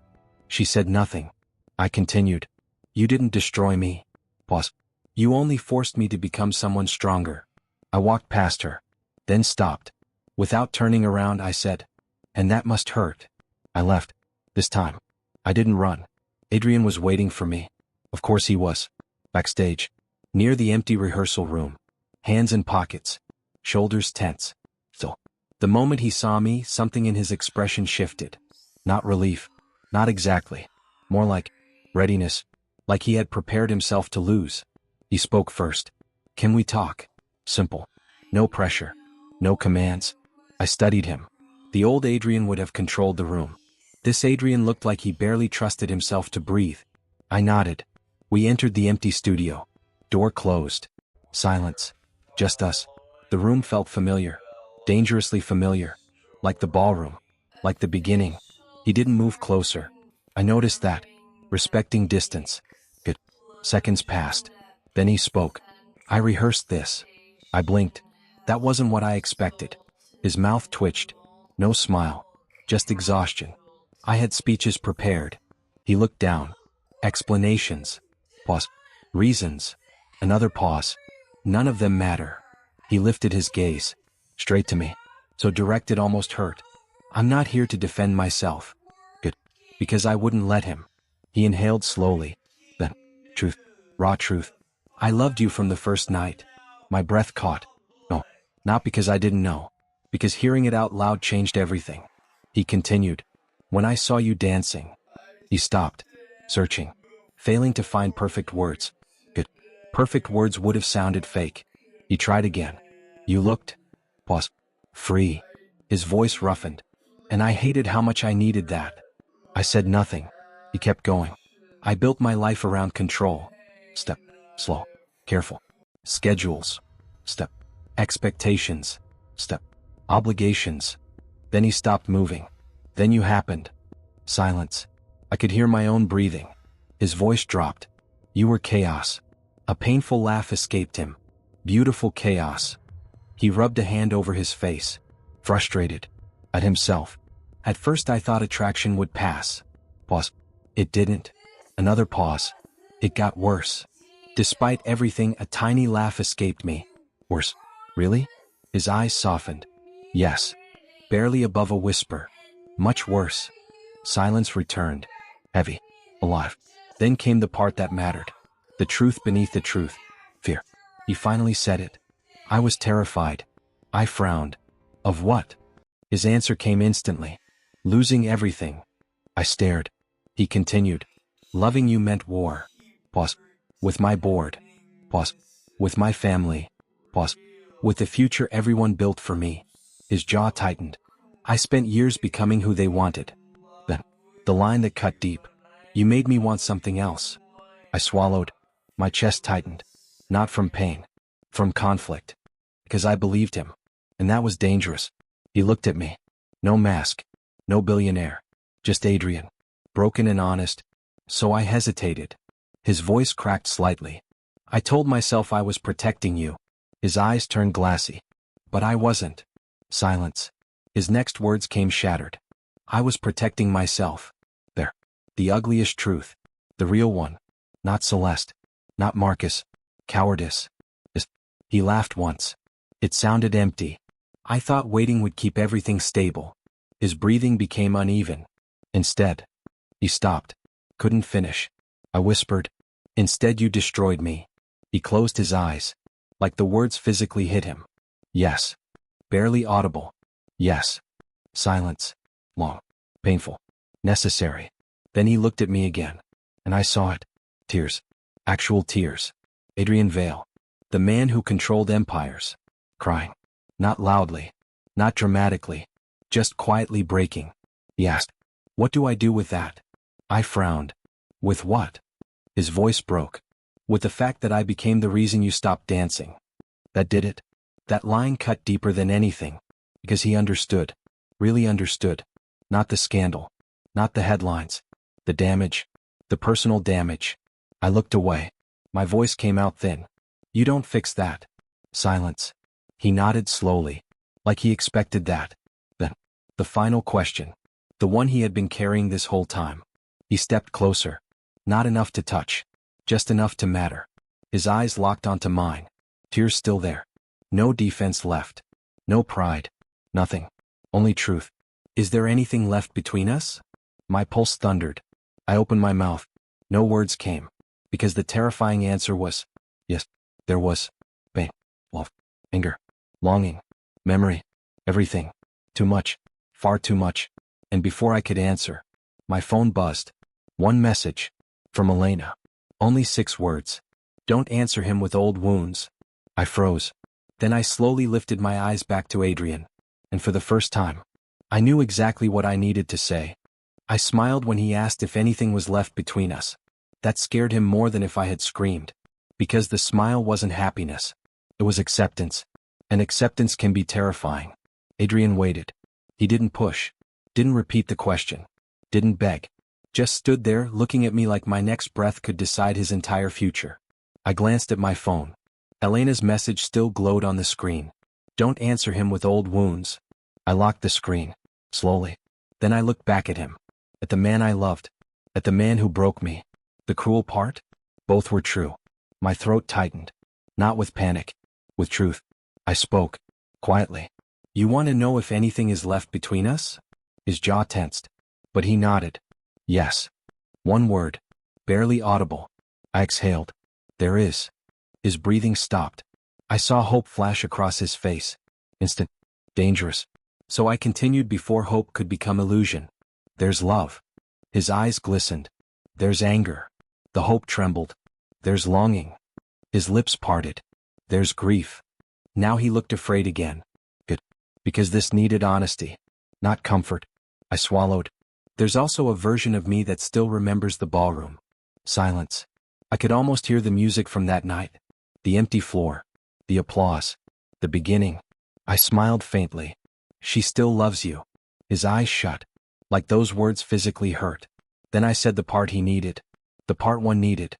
Speaker 1: She said nothing. I continued. You didn't destroy me. Pause. You only forced me to become someone stronger. I walked past her. Then stopped. Without turning around, I said, and that must hurt. I left. This time. I didn't run. Adrian was waiting for me. Of course he was. Backstage. Near the empty rehearsal room. Hands in pockets. Shoulders tense. So, the moment he saw me, something in his expression shifted. Not relief. Not exactly. More like readiness. Like he had prepared himself to lose. He spoke first. Can we talk? Simple. No pressure. No commands. I studied him. The old Adrian would have controlled the room. This Adrian looked like he barely trusted himself to breathe. I nodded. We entered the empty studio. Door closed. Silence. Just us. The room felt familiar. Dangerously familiar. Like the ballroom. Like the beginning. He didn't move closer. I noticed that. Respecting distance. Good. Seconds passed. Then he spoke. I rehearsed this. I blinked. That wasn't what I expected. His mouth twitched. No smile. Just exhaustion. I had speeches prepared. He looked down. Explanations. Pause. Reasons. Another pause. None of them matter. He lifted his gaze. Straight to me. So direct it almost hurt. I'm not here to defend myself. Good. Because I wouldn't let him. He inhaled slowly. Then, truth. Raw truth. I loved you from the first night. My breath caught. No, not because I didn't know. Because hearing it out loud changed everything. He continued. When I saw you dancing. He stopped. Searching. Failing to find perfect words. Good. Perfect words would have sounded fake. He tried again. You looked. Pause. Free. His voice roughened. And I hated how much I needed that. I said nothing. He kept going. I built my life around control. Step. Slow. Careful. Schedules. Step. Expectations. Step. Obligations. Then he stopped moving. Then you happened. Silence. I could hear my own breathing. His voice dropped. You were chaos. A painful laugh escaped him. Beautiful chaos. He rubbed a hand over his face. Frustrated. At himself. At first I thought attraction would pass. Pause. It didn't. Another pause. It got worse. Despite everything, a tiny laugh escaped me. Worse. Really? His eyes softened. Yes. Barely above a whisper. Much worse. Silence returned. Heavy. Alive. Then came the part that mattered. The truth beneath the truth. Fear. He finally said it. I was terrified. I frowned. Of what? His answer came instantly. Losing everything. I stared. He continued. Loving you meant war. Pause. With my board. Pause. With my family. Pause. With the future everyone built for me. His jaw tightened. I spent years becoming who they wanted. Then, the line that cut deep. You made me want something else. I swallowed. My chest tightened. Not from pain. From conflict. Because I believed him. And that was dangerous. He looked at me. No mask. No billionaire. Just Adrian. Broken and honest. So I hesitated. His voice cracked slightly. I told myself I was protecting you. His eyes turned glassy. But I wasn't. Silence. His next words came shattered. I was protecting myself. There. The ugliest truth. The real one. Not Celeste. Not Marcus. Cowardice. He laughed once. It sounded empty. I thought waiting would keep everything stable. His breathing became uneven. Instead, he stopped. Couldn't finish. I whispered, "Instead you destroyed me." He closed his eyes. Like the words physically hit him. Yes. Barely audible. Yes. Silence. Long. Painful. Necessary. Then he looked at me again. And I saw it. Tears. Actual tears. Adrian Vale. The man who controlled empires. Crying. Not loudly. Not dramatically. Just quietly breaking. He asked, "What do I do with that?" I frowned. "With what?" His voice broke. "With the fact that I became the reason you stopped dancing." That did it. That line cut deeper than anything. Because he understood. Really understood. Not the scandal. Not the headlines. The damage. The personal damage. I looked away. My voice came out thin. "You don't fix that." Silence. He nodded slowly. Like he expected that. Then, the final question. The one he had been carrying this whole time. He stepped closer. Not enough to touch. Just enough to matter. His eyes locked onto mine. Tears still there. No defense left. No pride. Nothing. Only truth. "Is there anything left between us?" My pulse thundered. I opened my mouth. No words came. Because the terrifying answer was, yes, there was. Pain. Love. Anger. Longing. Memory. Everything. Too much. Far too much. And before I could answer, my phone buzzed. One message. From Elena. Only 6 words. "Don't answer him with old wounds." I froze. Then I slowly lifted my eyes back to Adrian. And for the first time, I knew exactly what I needed to say. I smiled when he asked if anything was left between us. That scared him more than if I had screamed. Because the smile wasn't happiness. It was acceptance. And acceptance can be terrifying. Adrian waited. He didn't push. Didn't repeat the question. Didn't beg. Just stood there looking at me like my next breath could decide his entire future. I glanced at my phone. Elena's message still glowed on the screen. "Don't answer him with old wounds." I locked the screen. Slowly. Then I looked back at him. At the man I loved. At the man who broke me. The cruel part? Both were true. My throat tightened. Not with panic. With truth. I spoke. Quietly. "You want to know if anything is left between us?" His jaw tensed. But he nodded. Yes. One word. Barely audible. I exhaled. "There is." His breathing stopped. I saw hope flash across his face. Instant. Dangerous. So I continued before hope could become illusion. "There's love." His eyes glistened. "There's anger." The hope trembled. "There's longing." His lips parted. "There's grief." Now he looked afraid again. Good. Because this needed honesty. Not comfort. I swallowed. "There's also a version of me that still remembers the ballroom." Silence. I could almost hear the music from that night. The empty floor. The applause. The beginning. I smiled faintly. "She still loves you." His eyes shut. Like those words physically hurt. Then I said the part he needed. The part one needed.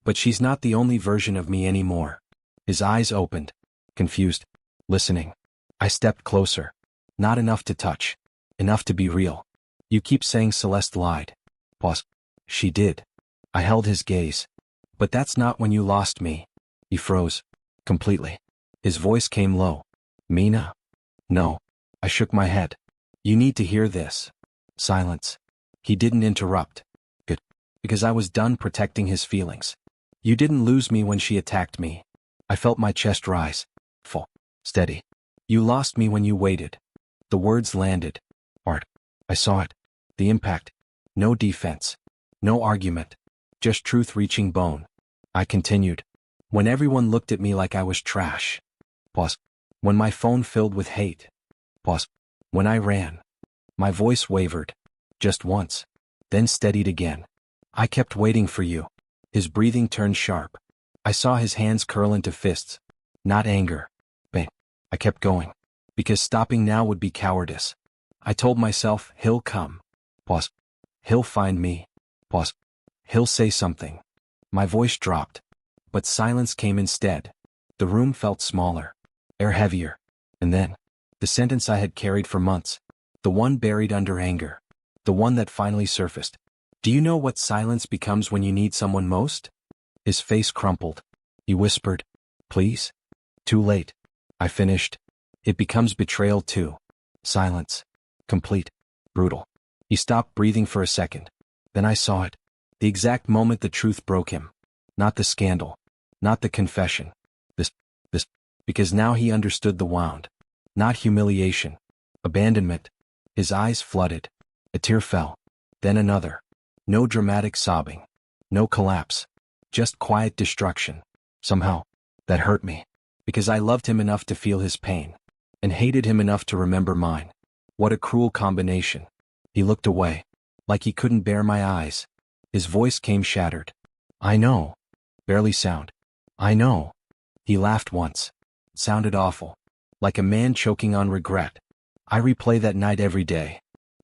Speaker 1: "But she's not the only version of me anymore." His eyes opened. Confused. Listening. I stepped closer. Not enough to touch. Enough to be real. "You keep saying Celeste lied." Pause. "She did." I held his gaze. "But that's not when you lost me." He froze. Completely. His voice came low. "Mina?" "No." I shook my head. "You need to hear this." Silence. He didn't interrupt. Good. Because I was done protecting his feelings. "You didn't lose me when she attacked me." I felt my chest rise. Full. Steady. "You lost me when you waited." The words landed. Hard. I saw it. The impact. No defense. No argument. Just truth reaching bone. I continued. "When everyone looked at me like I was trash." Pause. "When my phone filled with hate." Pause. "When I ran." My voice wavered. Just once. Then steadied again. "I kept waiting for you." His breathing turned sharp. I saw his hands curl into fists. Not anger. Pain. I kept going. Because stopping now would be cowardice. I told myself, he'll come. Pause. "He'll find me." Pause. "He'll say something." My voice dropped. But silence came instead. The room felt smaller. Air heavier. And then, the sentence I had carried for months. The one buried under anger. The one that finally surfaced. Do you know what silence becomes when you need someone most? His face crumpled. He whispered, please? Too late. I finished. It becomes betrayal too. Silence. Complete. Brutal. He stopped breathing for a second. Then I saw it. The exact moment the truth broke him. Not the scandal. Not the confession. This. Because now he understood the wound. Not humiliation. Abandonment. His eyes flooded. A tear fell. Then another. No dramatic sobbing. No collapse. Just quiet destruction. Somehow, that hurt me. Because I loved him enough to feel his pain. And hated him enough to remember mine. What a cruel combination. He looked away. Like he couldn't bear my eyes. His voice came shattered. I know. Barely sound. I know. He laughed once. Sounded awful. Like a man choking on regret. I replay that night every day.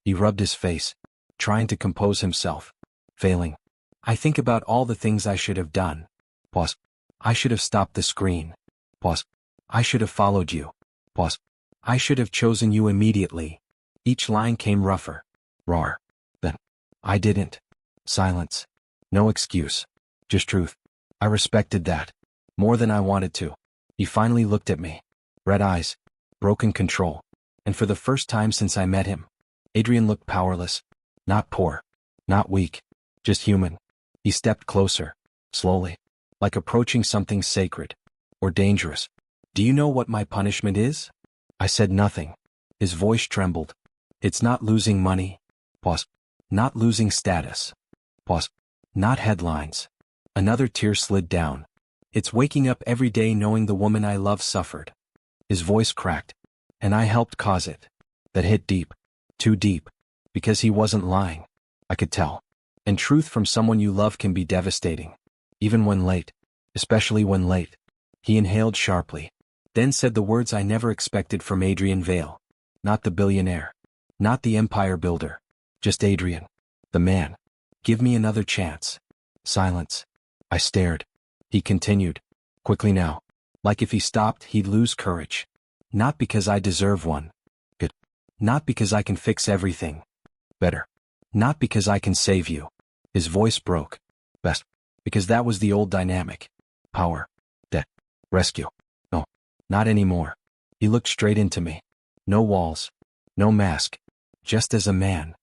Speaker 1: He rubbed his face. Trying to compose himself. Failing. I think about all the things I should have done. Pause. I should have stopped the screen. Pause. I should have followed you. Pause. I should have chosen you immediately. Each line came rougher. Rawer. Then. I didn't. Silence. No excuse. Just truth. I respected that. More than I wanted to. He finally looked at me. Red eyes. Broken control. And for the first time since I met him, Adrian looked powerless. Not poor. Not weak. Just human. He stepped closer. Slowly. Like approaching something sacred. Or dangerous. Do you know what my punishment is? I said nothing. His voice trembled. It's not losing money. Pause. Not losing status. Pause. Not headlines. Another tear slid down. It's waking up every day knowing the woman I love suffered. His voice cracked. And I helped cause it. That hit deep. Too deep. Because he wasn't lying. I could tell. And truth from someone you love can be devastating. Even when late. Especially when late. He inhaled sharply. Then said the words I never expected from Adrian Vale. Not the billionaire. Not the empire builder. Just Adrian. The man. Give me another chance. Silence. I stared. He continued. Quickly now. Like if he stopped, he'd lose courage. Not because I deserve one. Good. Not because I can fix everything. Better. Not because I can save you. His voice broke. Best. Because that was the old dynamic. Power. Debt. Rescue. No. Not anymore. He looked straight into me. No walls. No mask. Just as a man.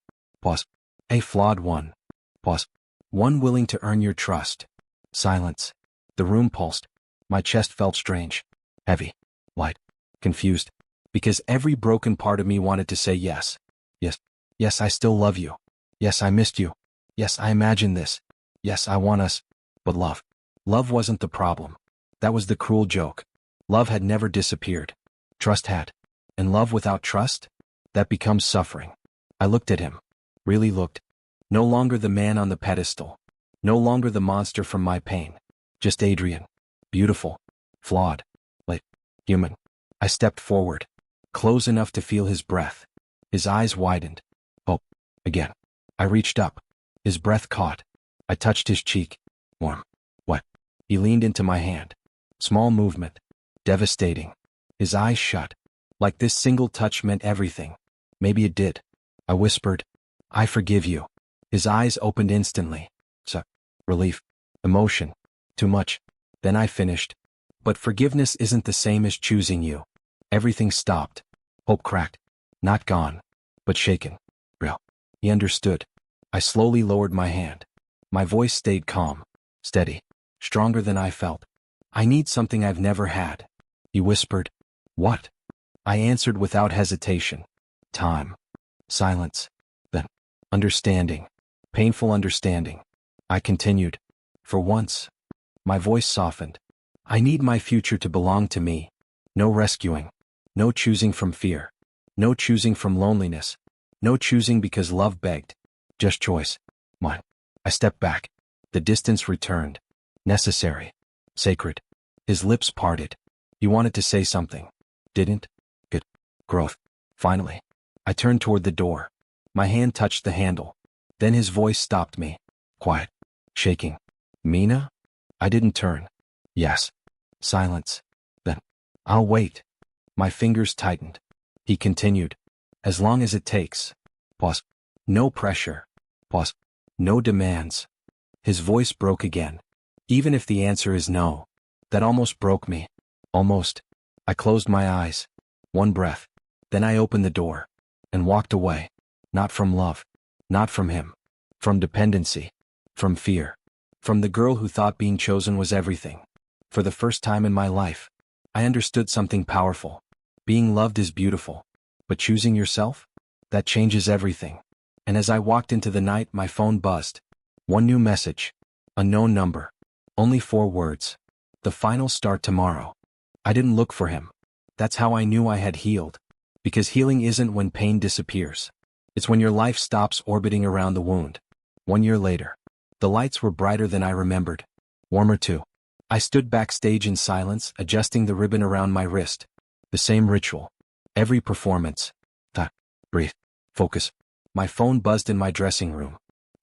Speaker 1: Pause. A flawed one. Pause. One willing to earn your trust. Silence. The room pulsed. My chest felt strange. Heavy. Light. Confused. Because every broken part of me wanted to say yes. Yes. Yes, I still love you. Yes, I missed you. Yes, I imagined this. Yes, I want us. But love. Love wasn't the problem. That was the cruel joke. Love had never disappeared. Trust had. And love without trust? That becomes suffering. I looked at him. Really looked. No longer the man on the pedestal. No longer the monster from my pain. Just Adrian. Beautiful. Flawed. Like, human. I stepped forward. Close enough to feel his breath. His eyes widened. Oh, again. I reached up. His breath caught. I touched his cheek. Warm. Wet. He leaned into my hand. Small movement. Devastating. His eyes shut. Like this single touch meant everything. Maybe it did. I whispered, I forgive you. His eyes opened instantly. Relief. Emotion. Too much. Then I finished. But forgiveness isn't the same as choosing you. Everything stopped. Hope cracked. Not gone. But shaken. Real. He understood. I slowly lowered my hand. My voice stayed calm. Steady. Stronger than I felt. I need something I've never had. He whispered. What? I answered without hesitation. Time. Silence. Then. Understanding. Painful understanding. I continued. For once. My voice softened. I need my future to belong to me. No rescuing. No choosing from fear. No choosing from loneliness. No choosing because love begged. Just choice. Mine. I stepped back. The distance returned. Necessary. Sacred. His lips parted. He wanted to say something. Didn't? Good. Growth. Finally. I turned toward the door. My hand touched the handle. Then his voice stopped me. Quiet. Shaking. Mina? I didn't turn. Yes. Silence. Then. I'll wait. My fingers tightened. He continued. As long as it takes. Pause. No pressure. Pause. No demands. His voice broke again. Even if the answer is no. That almost broke me. Almost. I closed my eyes. One breath. Then I opened the door. And walked away. Not from love. Not from him. From dependency. From fear. From the girl who thought being chosen was everything. For the first time in my life, I understood something powerful. Being loved is beautiful. But choosing yourself? That changes everything. And as I walked into the night, my phone buzzed. One new message. Unknown number. Only 4 words. The final start tomorrow. I didn't look for him. That's how I knew I had healed. Because healing isn't when pain disappears. It's when your life stops orbiting around the wound. 1 year later. The lights were brighter than I remembered. Warmer too. I stood backstage in silence, adjusting the ribbon around my wrist. The same ritual. Every performance. Thought. Breathe. Focus. My phone buzzed in my dressing room.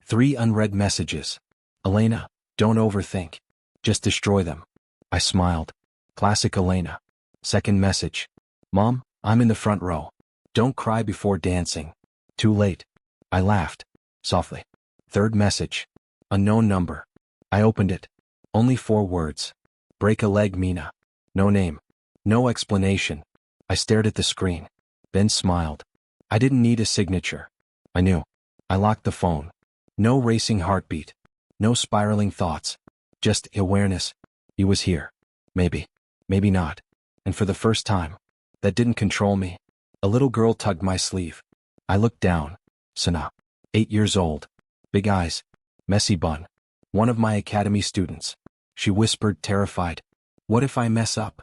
Speaker 1: 3 unread messages. Elena, don't overthink. Just destroy them. I smiled. Classic Elena. Second message. Mom, I'm in the front row. Don't cry before dancing. Too late. I laughed. Softly. Third message. Unknown number. I opened it. Only 4 words. Break a leg, Mina. No name. No explanation. I stared at the screen. Then smiled. I didn't need a signature. I knew. I locked the phone. No racing heartbeat. No spiraling thoughts. Just awareness. He was here. Maybe. Maybe not. And for the first time, that didn't control me. A little girl tugged my sleeve. I looked down. Sana. 8 years old. Big eyes. Messy bun. One of my academy students. She whispered, terrified. What if I mess up?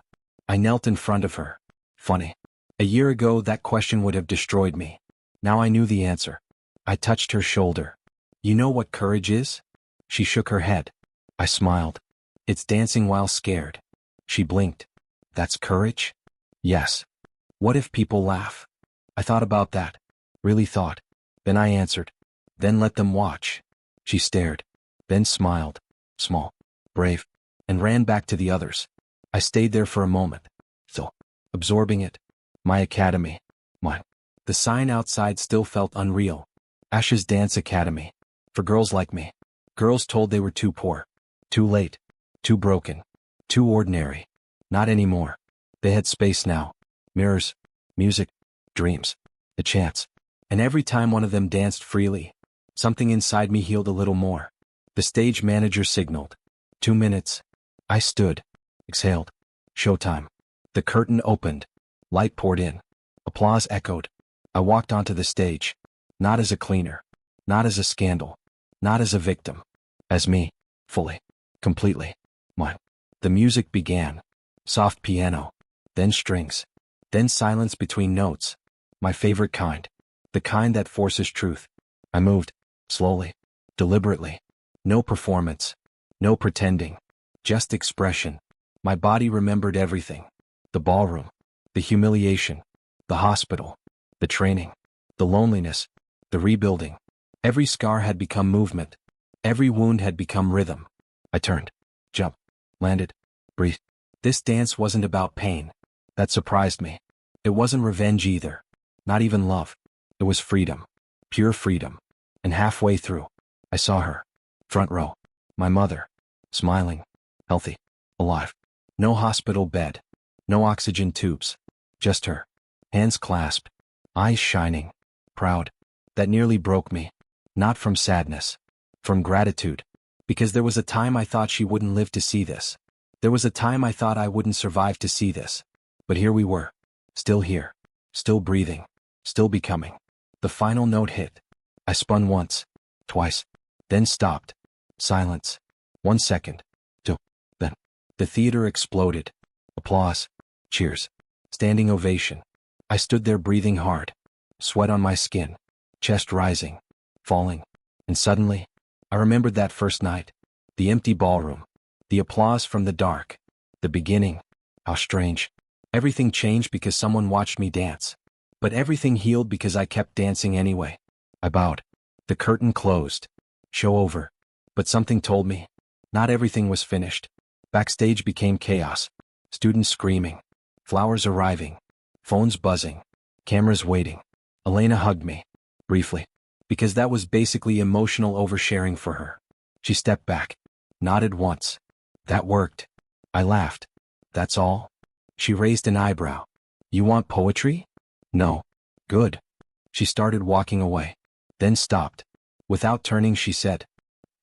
Speaker 1: I knelt in front of her. Funny. A year ago, that question would have destroyed me. Now I knew the answer. I touched her shoulder. You know what courage is? She shook her head. I smiled. It's dancing while scared. She blinked. That's courage? Yes. What if people laugh? I thought about that. Really thought. Then I answered. Then let them watch. She stared. Then smiled. Small. Brave. And ran back to the others. I stayed there for a moment. Still. Absorbing it. My academy. Mine. The sign outside still felt unreal. Ash's Dance Academy. For girls like me. Girls told they were too poor. Too late. Too broken. Too ordinary. Not anymore. They had space now. Mirrors. Music. Dreams. A chance. And every time one of them danced freely, something inside me healed a little more. The stage manager signaled. 2 minutes. I stood. Exhaled. Showtime. The curtain opened. Light poured in. Applause echoed. I walked onto the stage. Not as a cleaner. Not as a scandal. Not as a victim. As me. Fully. Completely. Mine. The music began. Soft piano. Then strings. Then silence between notes. My favorite kind. The kind that forces truth. I moved. Slowly. Deliberately. No performance. No pretending. Just expression. My body remembered everything. The ballroom. The humiliation. The hospital. The training. The loneliness. The rebuilding. Every scar had become movement. Every wound had become rhythm. I turned. Jumped. Landed. Breathed. This dance wasn't about pain. That surprised me. It wasn't revenge either. Not even love. It was freedom. Pure freedom. And halfway through, I saw her. Front row. My mother. Smiling. Healthy. Alive. No hospital bed. No oxygen tubes. Just her. Hands clasped. Eyes shining. Proud. That nearly broke me. Not from sadness. From gratitude. Because there was a time I thought she wouldn't live to see this. There was a time I thought I wouldn't survive to see this. But here we were. Still here. Still breathing. Still becoming. The final note hit. I spun once. Twice. Then stopped. Silence. 1 second. 2. Then. The theater exploded. Applause. Cheers. Standing ovation. I stood there breathing hard. Sweat on my skin. Chest rising. Falling. And suddenly, I remembered that first night. The empty ballroom. The applause from the dark. The beginning. How strange. Everything changed because someone watched me dance. But everything healed because I kept dancing anyway. I bowed. The curtain closed. Show over. But something told me. Not everything was finished. Backstage became chaos. Students screaming. Flowers arriving. Phones buzzing. Cameras waiting. Elena hugged me. Briefly. because that was basically emotional oversharing for her. She stepped back, nodded once. That worked. I laughed. That's all? She raised an eyebrow. You want poetry? No. Good. She started walking away, then stopped. Without turning, she said,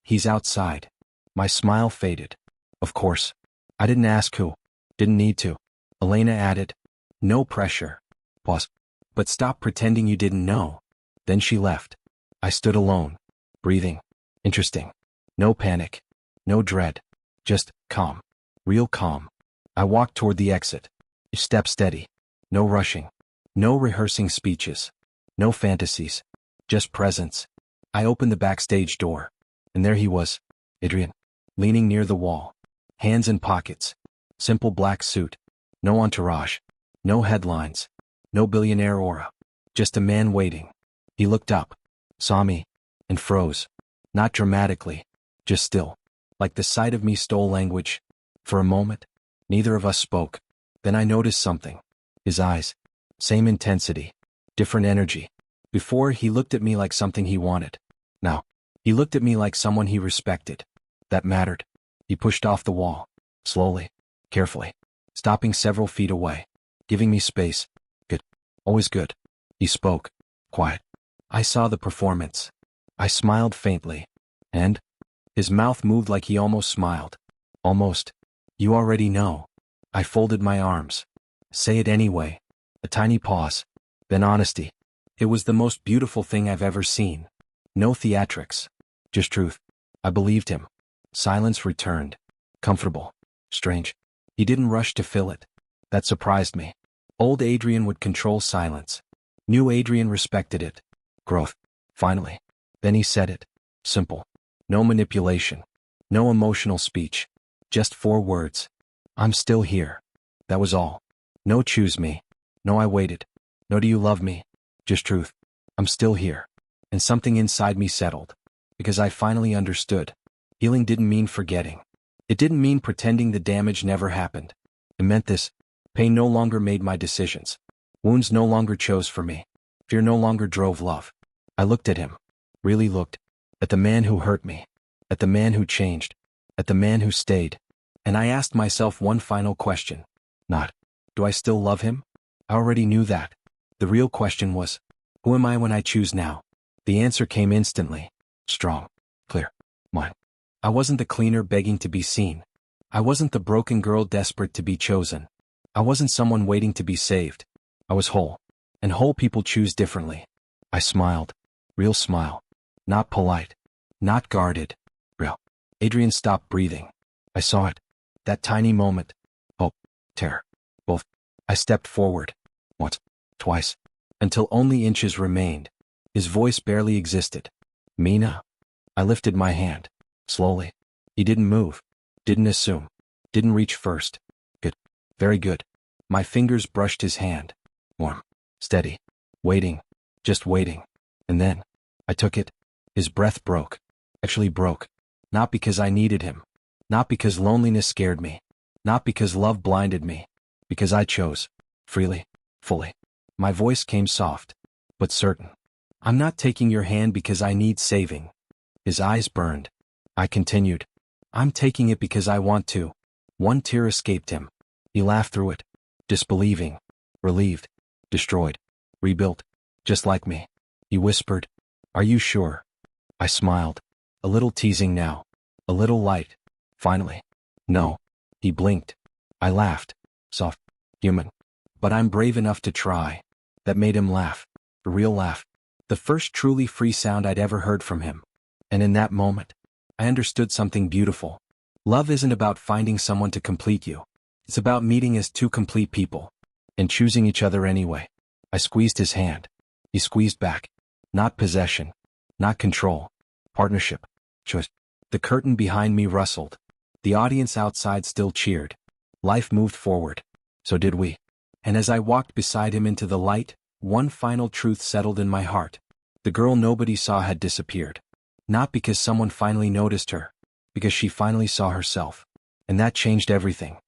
Speaker 1: He's outside. My smile faded. Of course. I didn't ask who. Didn't need to. Elena added, No pressure. Pause. But stop pretending you didn't know. Then she left. I stood alone, breathing. Interesting. No panic. No dread. Just calm. Real calm. I walked toward the exit. Step steady. No rushing. No rehearsing speeches. No fantasies. Just presence. I opened the backstage door. And there he was, Adrian, leaning near the wall. Hands in pockets. Simple black suit. No entourage. No headlines. No billionaire aura. Just a man waiting. He looked up, saw me, and froze. Not dramatically, just still. Like the sight of me stole language. For a moment, neither of us spoke. Then I noticed something. His eyes. Same intensity. Different energy. Before, he looked at me like something he wanted. Now, he looked at me like someone he respected. That mattered. He pushed off the wall. Slowly. Carefully. Stopping several feet away. Giving me space. Good. Always good. He spoke. Quiet. I saw the performance. I smiled faintly. And? His mouth moved like he almost smiled. Almost. You already know. I folded my arms. Say it anyway. A tiny pause. Then honesty. It was the most beautiful thing I've ever seen. No theatrics. Just truth. I believed him. Silence returned. Comfortable. Strange. He didn't rush to fill it. That surprised me. Old Adrian would control silence. New Adrian respected it. Growth. Finally. Then he said it. Simple. No manipulation. No emotional speech. Just 4 words. I'm still here. That was all. No choose me. No I waited. No do you love me. Just truth. I'm still here. And something inside me settled. Because I finally understood. Healing didn't mean forgetting. It didn't mean pretending the damage never happened. It meant this. Pain no longer made my decisions. Wounds no longer chose for me. Fear no longer drove love. I looked at him. Really looked. At the man who hurt me. At the man who changed. At the man who stayed. And I asked myself one final question. Not, do I still love him? I already knew that. The real question was, who am I when I choose now? The answer came instantly. Strong. Clear. Mine. I wasn't the cleaner begging to be seen. I wasn't the broken girl desperate to be chosen. I wasn't someone waiting to be saved. I was whole. And whole people choose differently. I smiled. Real smile. Not polite. Not guarded. Real. Adrian stopped breathing. I saw it. That tiny moment. Hope. Terror. Both. I stepped forward. Once. Twice. Until only inches remained. His voice barely existed. Mina. I lifted my hand. Slowly. He didn't move. Didn't assume. Didn't reach first. Good. Very good. My fingers brushed his hand. Warm. Steady. Waiting. Just waiting. And then, I took it. His breath broke. Actually broke. Not because I needed him. Not because loneliness scared me. Not because love blinded me. Because I chose. Freely. Fully. My voice came soft. But certain. I'm not taking your hand because I need saving. His eyes burned. I continued. I'm taking it because I want to. One tear escaped him. He laughed through it. Disbelieving. Relieved. Destroyed. Rebuilt. Just like me. He whispered. Are you sure? I smiled. A little teasing now. A little light. Finally. No. He blinked. I laughed. Soft. Human. But I'm brave enough to try. That made him laugh. A real laugh. The first truly free sound I'd ever heard from him. And in that moment, I understood something beautiful. Love isn't about finding someone to complete you. It's about meeting as 2 complete people. And choosing each other anyway. I squeezed his hand. He squeezed back. Not possession. Not control. Partnership. Choice. The curtain behind me rustled. The audience outside still cheered. Life moved forward. So did we. And as I walked beside him into the light, one final truth settled in my heart. The girl nobody saw had disappeared. Not because someone finally noticed her. Because she finally saw herself. And that changed everything.